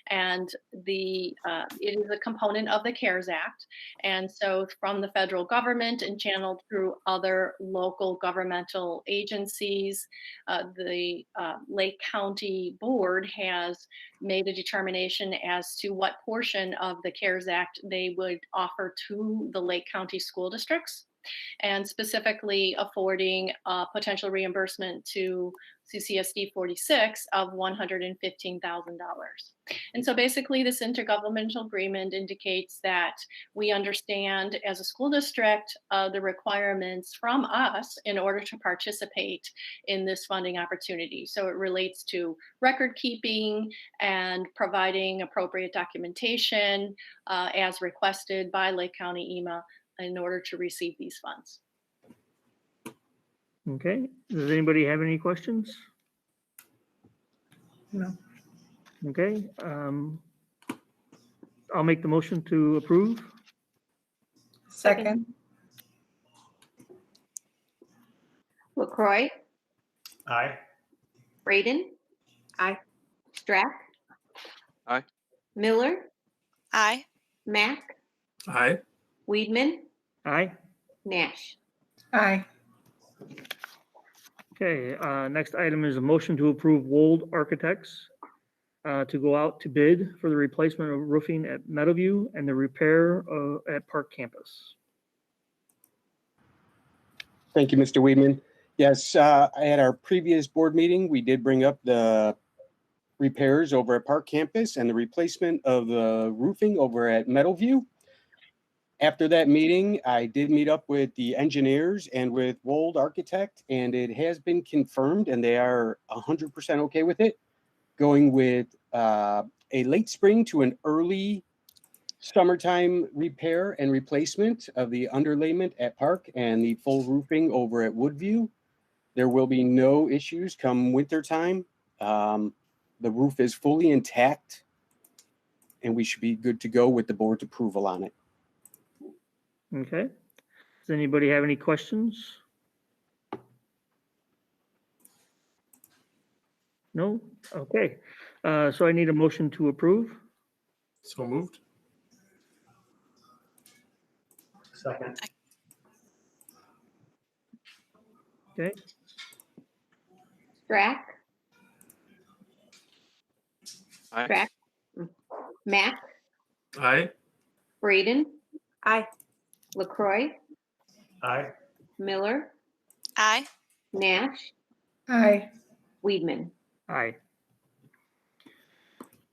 And it is a component of the CARES Act. And so from the federal government and channeled through other local governmental agencies, the Lake County Board has made a determination as to what portion of the CARES Act they would offer to the Lake County school districts, and specifically affording potential reimbursement to CCSD 46 of $115,000. And so basically this intergovernmental agreement indicates that we understand as a school district the requirements from us in order to participate in this funding opportunity. So it relates to record keeping and providing appropriate documentation as requested by Lake County EMA in order to receive these funds. Okay, does anybody have any questions? No. Okay, I'll make the motion to approve. Second. LaCroy, Aye. Braden, Aye. Strack. Aye. Miller, Aye. Mack, Aye. Weedman, Aye. Nash. Aye. Okay, next item is a motion to approve Wold Architects to go out to bid for the replacement of roofing at Meadowview and the repair at Park Campus. Thank you, Mr. Weedman. Yes, at our previous board meeting, we did bring up the repairs over at Park Campus and the replacement of the roofing over at Meadowview. After that meeting, I did meet up with the engineers and with Wold Architect, and it has been confirmed, and they are 100% okay with it, going with a late spring to an early summertime repair and replacement of the underlayment at Park and the full roofing over at Woodview. There will be no issues come winter time. The roof is fully intact, and we should be good to go with the board's approval on it. Okay, does anybody have any questions? No? Okay, so I need a motion to approve. So moved. Second. Okay, Strack, Aye. Strack, Mac, Aye. Braden, Aye. LaCroy, Aye. Miller, Aye. Nash, Aye. Weedman. aye.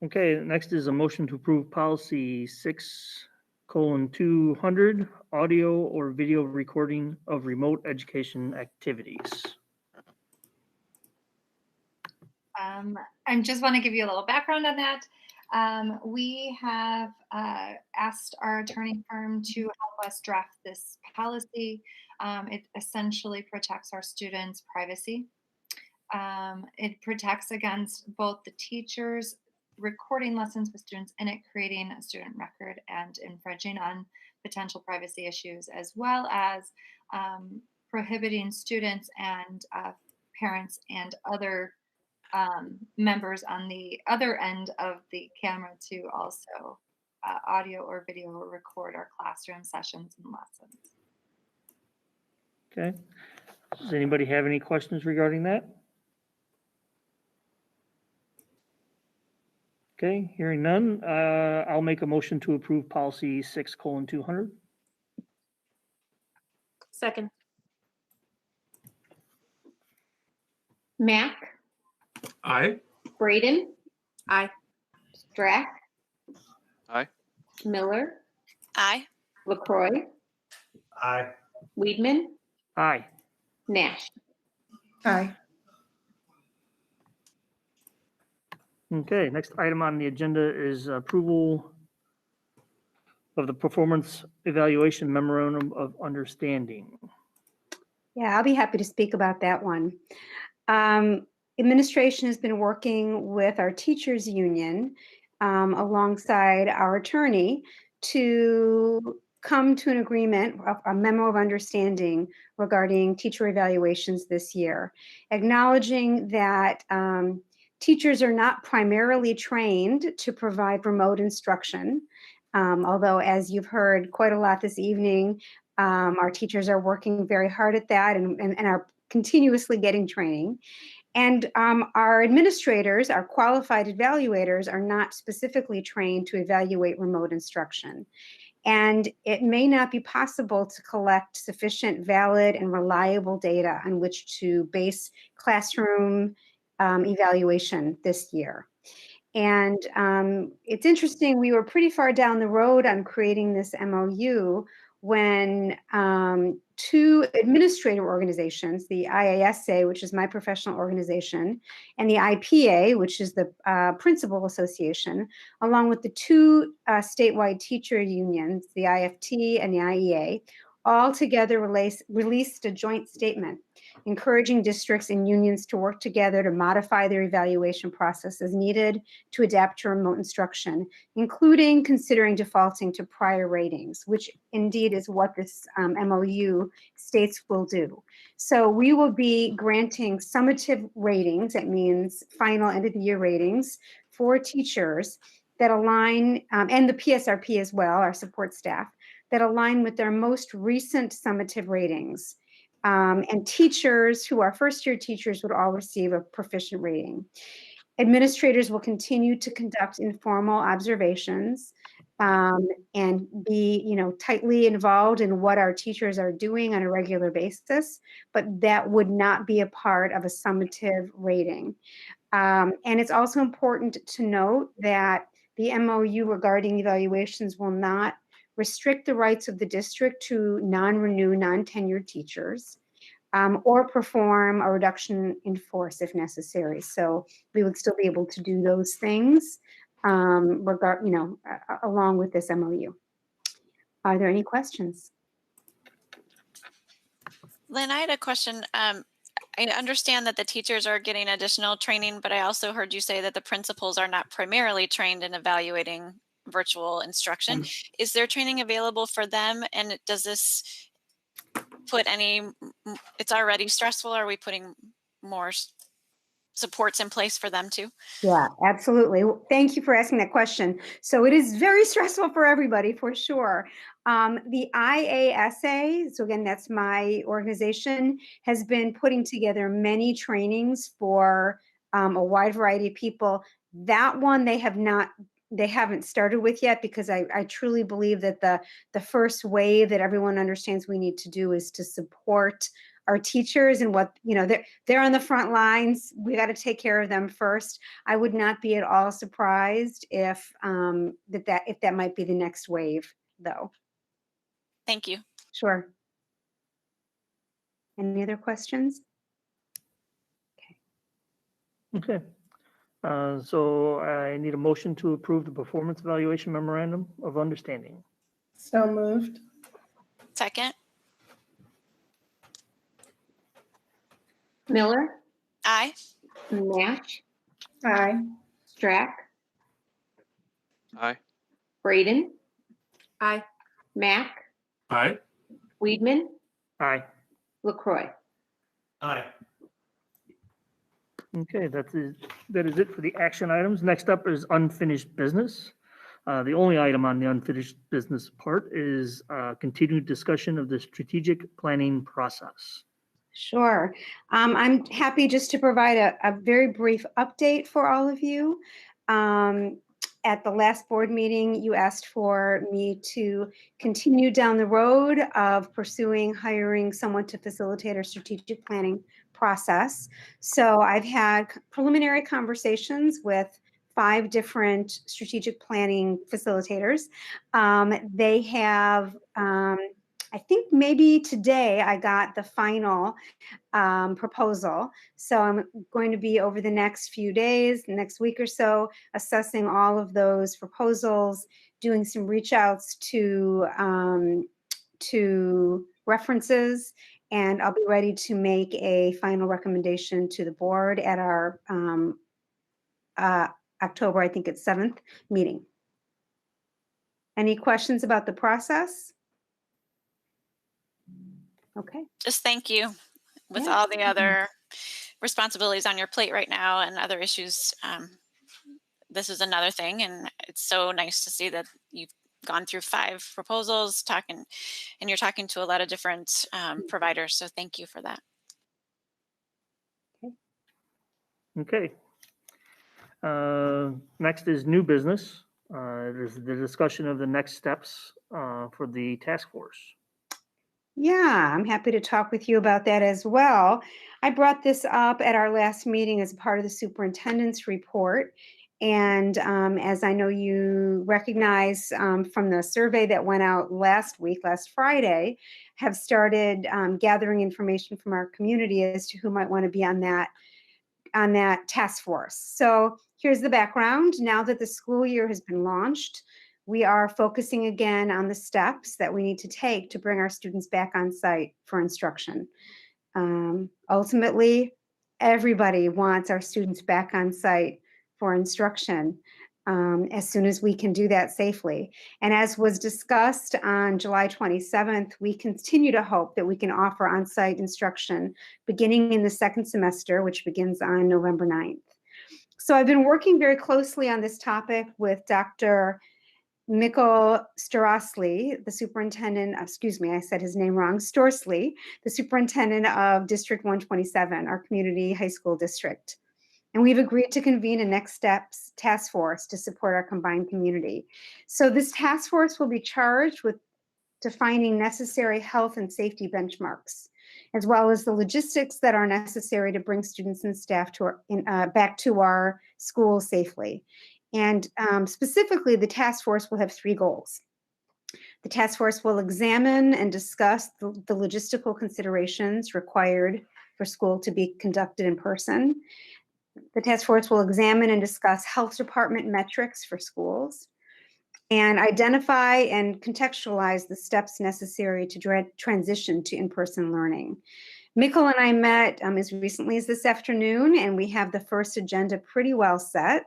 Okay, next is a motion to approve policy 6:200, audio or video recording of remote education activities. I just want to give you a little background on that. We have asked our attorney firm to help us draft this policy. It essentially protects our students' privacy. It protects against both the teachers recording lessons with students and it creating a student record and infringing on potential privacy issues, as well as prohibiting students and parents and other members on the other end of the camera to also audio or video record our classroom sessions and lessons. Okay, does anybody have any questions regarding that? Okay, hearing none, I'll make a motion to approve policy 6:200. Second. Mac, Aye. Braden, Aye. Strack, Aye. Miller, Aye. LaCroy, Aye. Weedman, Aye. Nash. Aye. Okay, next item on the agenda is approval of the performance evaluation memorandum of understanding. Yeah, I'll be happy to speak about that one. Administration has been working with our teachers union alongside our attorney to come to an agreement, a memo of understanding regarding teacher evaluations this year, acknowledging that teachers are not primarily trained to provide remote instruction, although as you've heard quite a lot this evening, our teachers are working very hard at that and are continuously getting training. And our administrators, our qualified evaluators, are not specifically trained to evaluate remote instruction. And it may not be possible to collect sufficient, valid, and reliable data on which to base classroom evaluation this year. And it's interesting, we were pretty far down the road on creating this MOU when two administrative organizations, the IASA, which is my professional organization, and the IPA, which is the principal association, along with the two statewide teacher unions, the IFT and the IEA, all together released a joint statement encouraging districts and unions to work together to modify their evaluation process as needed to adapt to remote instruction, including considering defaulting to prior ratings, which indeed is what this MOU states will do. So we will be granting summative ratings, that means final end of the year ratings for teachers that align, and the PSRP as well, our support staff, that align with their most recent summative ratings. And teachers who are first-year teachers would all receive a proficient rating. Administrators will continue to conduct informal observations and be, tightly involved in what our teachers are doing on a regular basis, but that would not be a part of a summative rating. And it's also important to note that the MOU regarding evaluations will not restrict the rights of the district to non-renew, non-tenured teachers, or perform a reduction in force if necessary. So we would still be able to do those things along with this MOU. Are there any questions? Lynn, I had a question. I understand that the teachers are getting additional training, but I also heard you say that the principals are not primarily trained in evaluating virtual instruction. Is there training available for them? And does this put it's already stressful? Are we putting more supports in place for them too? Yeah, absolutely. Thank you for asking that question. So it is very stressful for everybody, for sure. The IASA, so again, that's my organization, has been putting together many trainings for a wide variety of people. That one they haven't started with yet, because I truly believe that the first wave that everyone understands we need to do is to support our teachers and what, they're on the front lines. We got to take care of them first. I would not be at all surprised if that might be the next wave, though. Thank you. Sure. Any other questions? Okay. So I need a motion to approve the performance evaluation memorandum of understanding. So moved. Second. Miller, Aye. Nash, Aye. Strack, Aye. Braden, Aye. Mack, Aye. Weedman, Aye. LaCroix. Aye. Okay, that is it for the action items. Next up is unfinished business. The only item on the unfinished business part is continued discussion of the strategic planning process. Sure. I'm happy just to provide a very brief update for all of you. At the last board meeting, you asked for me to continue down the road of pursuing hiring someone to facilitate our strategic planning process. So I've had preliminary conversations with 5 different strategic planning facilitators. They have, I think maybe today I got the final proposal. So I'm going to be over the next few days, next week or so, assessing all of those proposals, doing some reach outs to references, and I'll be ready to make a final recommendation to the board at our October, I think it's 7th meeting. Any questions about the process? Okay. Just thank you with Yeah. all the other responsibilities on your plate right now and other issues. This is another thing, and it's so nice to see that you've gone through 5 proposals, and you're talking to a lot of different providers. So thank you for that. Okay. Next is new business. There's the discussion of the next steps for the task force. Yeah, I'm happy to talk with you about that as well. I brought this up at our last meeting as part of the superintendent's report. And as I know you recognize from the survey that went out last Friday, have started gathering information from our community as to who might want to be on that task force. So here's the background. Now that the school year has been launched, we are focusing again on the steps that we need to take to bring our students back on site for instruction. Ultimately, everybody wants our students back on site for instruction as soon as we can do that safely. And as was discussed on July 27th, we continue to hope that we can offer on-site instruction beginning in the 2nd semester, which begins on November 9th. So I've been working very closely on this topic with Dr. Mikkel Storsley, the superintendent, I said his name wrong, Storsley, the superintendent of District 127, our community high school district. And we've agreed to convene a next steps task force to support our combined community. So this task force will be charged with defining necessary health and safety benchmarks, as well as the logistics that are necessary to bring students and staff back to our schools safely. And specifically, the task force will have 3 goals. The task force will examine and discuss the logistical considerations required for school to be conducted in person. The task force will examine and discuss health department metrics for schools and identify and contextualize the steps necessary to transition to in-person learning. Mikkel and I met as recently as this afternoon, and we have the first agenda pretty well set.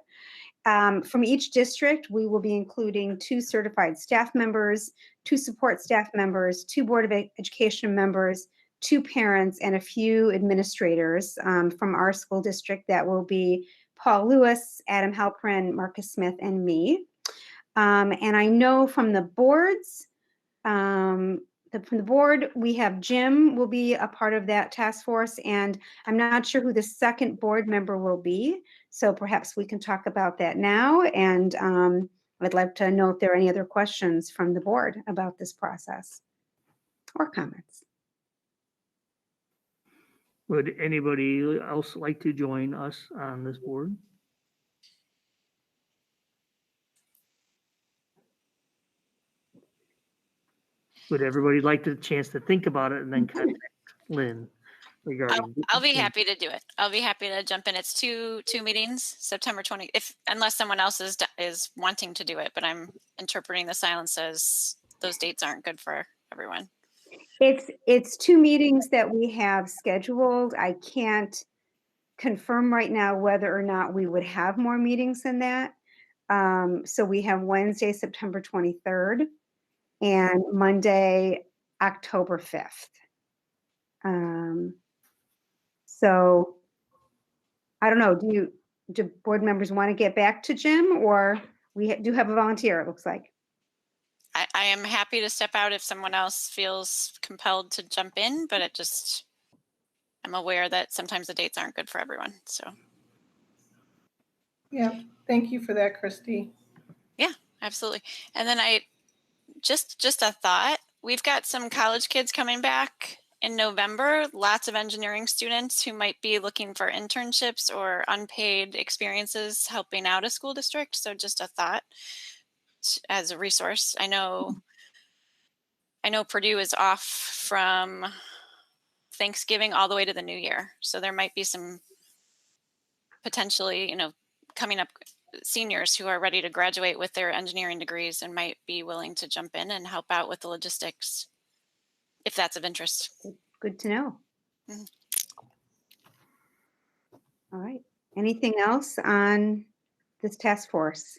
From each district, we will be including 2 certified staff members, 2 support staff members, 2 Board of Education members, 2 parents and a few administrators from our school district. That will be Paul Lewis, Adam Halprin, Marcus Smith, and me. And I know from the boards, from the board, we have Jim will be a part of that task force, and I'm not sure who the second board member will be. So perhaps we can talk about that now. And I'd like to know if there are any other questions from the board about this process or comments. Would anybody else like to join us on this board? Would everybody like the chance to think about it and then contact Lynn regarding? I'll be happy to do it. I'll be happy to jump in. It's two meetings, September 20. Unless someone else is wanting to do it, but I'm interpreting the silence as those dates aren't good for everyone. It's 2 meetings that we have scheduled. I can't confirm right now whether or not we would have more meetings than that. So we have Wednesday, September 23rd, and Monday, October 5th. So I don't know, do board members want to get back to Jim, or we do have a volunteer, it looks like? I am happy to step out if someone else feels compelled to jump in, but I'm aware that sometimes the dates aren't good for everyone, so. Yeah, thank you for that, Christy. Yeah, absolutely. And then just a thought, we've got some college kids coming back in November, lots of engineering students who might be looking for internships or unpaid experiences helping out a school district. So just a thought as a resource. I know Purdue is off from Thanksgiving all the way to the new year. So there might be some potentially, coming up seniors who are ready to graduate with their engineering degrees and might be willing to jump in and help out with the logistics if that's of interest. Good to know. Mm-hmm. All right. Anything else on this task force?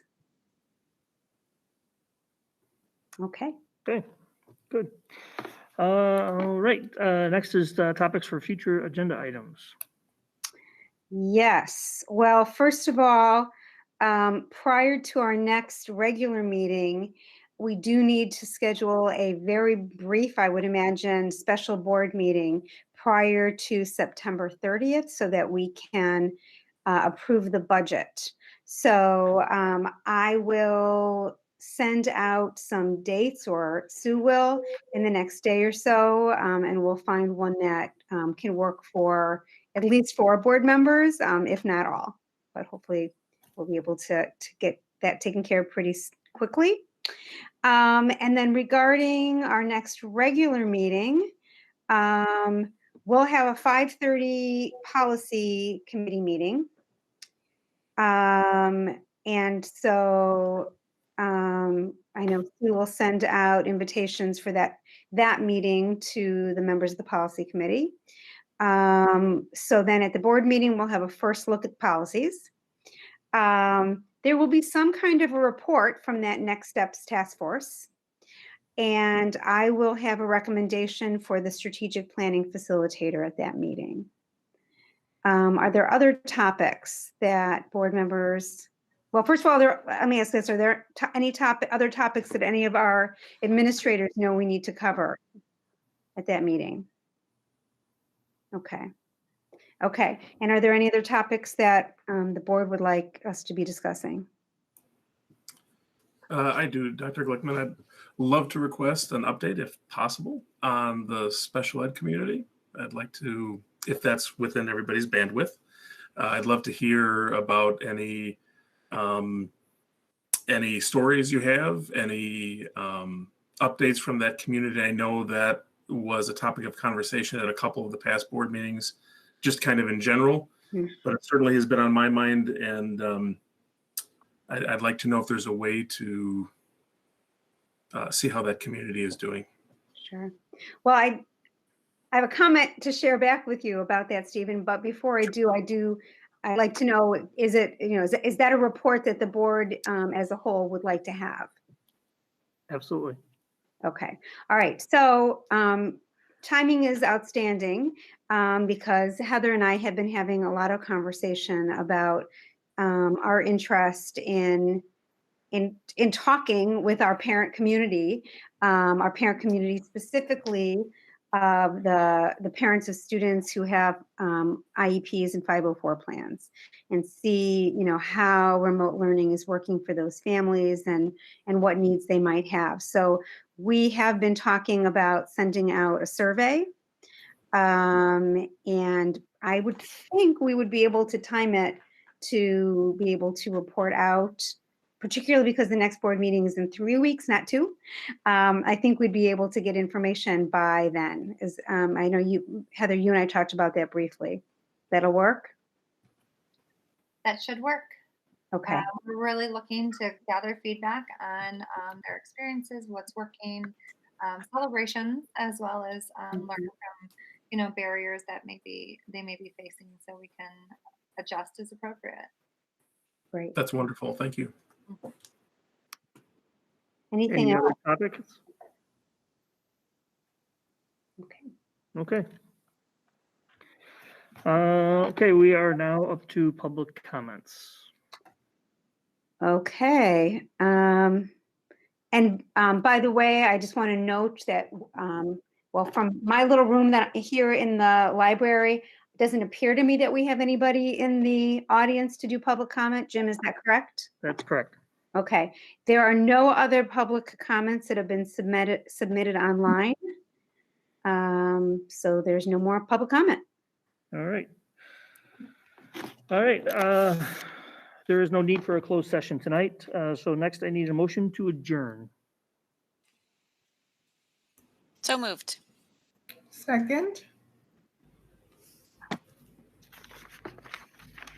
Okay. Okay, good. All right, next is topics for future agenda items. Yes. Well, first of all, prior to our next regular meeting, we do need to schedule a very brief, I would imagine, special board meeting prior to September 30th so that we can approve the budget. So I will send out some dates, or Sue will, in the next day or so, and we'll find one that can work for at least 4 board members, if not all. But hopefully we'll be able to get that taken care of pretty quickly. And then regarding our next regular meeting, we'll have a 5:30 policy committee meeting. And so I know we will send out invitations for that meeting to the members of the policy committee. So then at the board meeting, we'll have a first look at policies. There will be some kind of a report from that Next Steps task force. And I will have a recommendation for the strategic planning facilitator at that meeting. Are there other topics that board members, well, first of all, let me ask this, are there any other topics that any of our administrators know we need to cover at that meeting? Okay. Okay. And are there any other topics that the board would like us to be discussing? I do, Dr. Glickman. I'd love to request an update, if possible, on the special ed community. I'd like to, if that's within everybody's bandwidth, I'd love to hear about any stories you have, any updates from that community. I know that was a topic of conversation at a couple of the past board meetings, just kind of in general, but it certainly has been on my mind, and I'd like to know if there's a way to see how that community is doing. Sure. Well, I have a comment to share back with you about that, Stephen, but before I do, I'd like to know, is that a report that the board as a whole would like to have? Absolutely. Okay. All right. So timing is outstanding because Heather and I have been having a lot of conversation about our interest in talking with our parent community specifically the parents of students who have IEPs and 504 plans, and see, how remote learning is working for those families and what needs they might have. So we have been talking about sending out a survey, and I would think we would be able to time it to be able to report out, particularly because the next board meeting is in 3 weeks, not 2. I think we'd be able to get information by then. I know you, Heather, you and I talked about that briefly. That'll work? That should work. Okay. We're really looking to gather feedback on their experiences, what's working, celebrations, as well as learn from, barriers that they may be facing, so we can adjust as appropriate. Great. That's wonderful. Thank you. Anything Any else? other topics? Okay. Okay, we are now up to public comments. Okay. And by the way, I just want to note that, from my little room that here in the library, it doesn't appear to me that we have anybody in the audience to do public comment. Jim, is that correct? That's correct. Okay. There are no other public comments that have been submitted online. So there's no more public comment. All right. There is no need for a closed session tonight. So next I need a motion to adjourn. So moved. Second.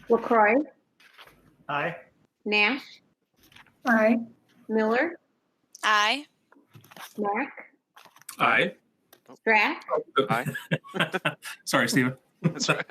LaCroix, Aye. Nash, Aye. Miller, Aye. Mack, Aye. Strack, Aye. Sorry, Stephen. That's right.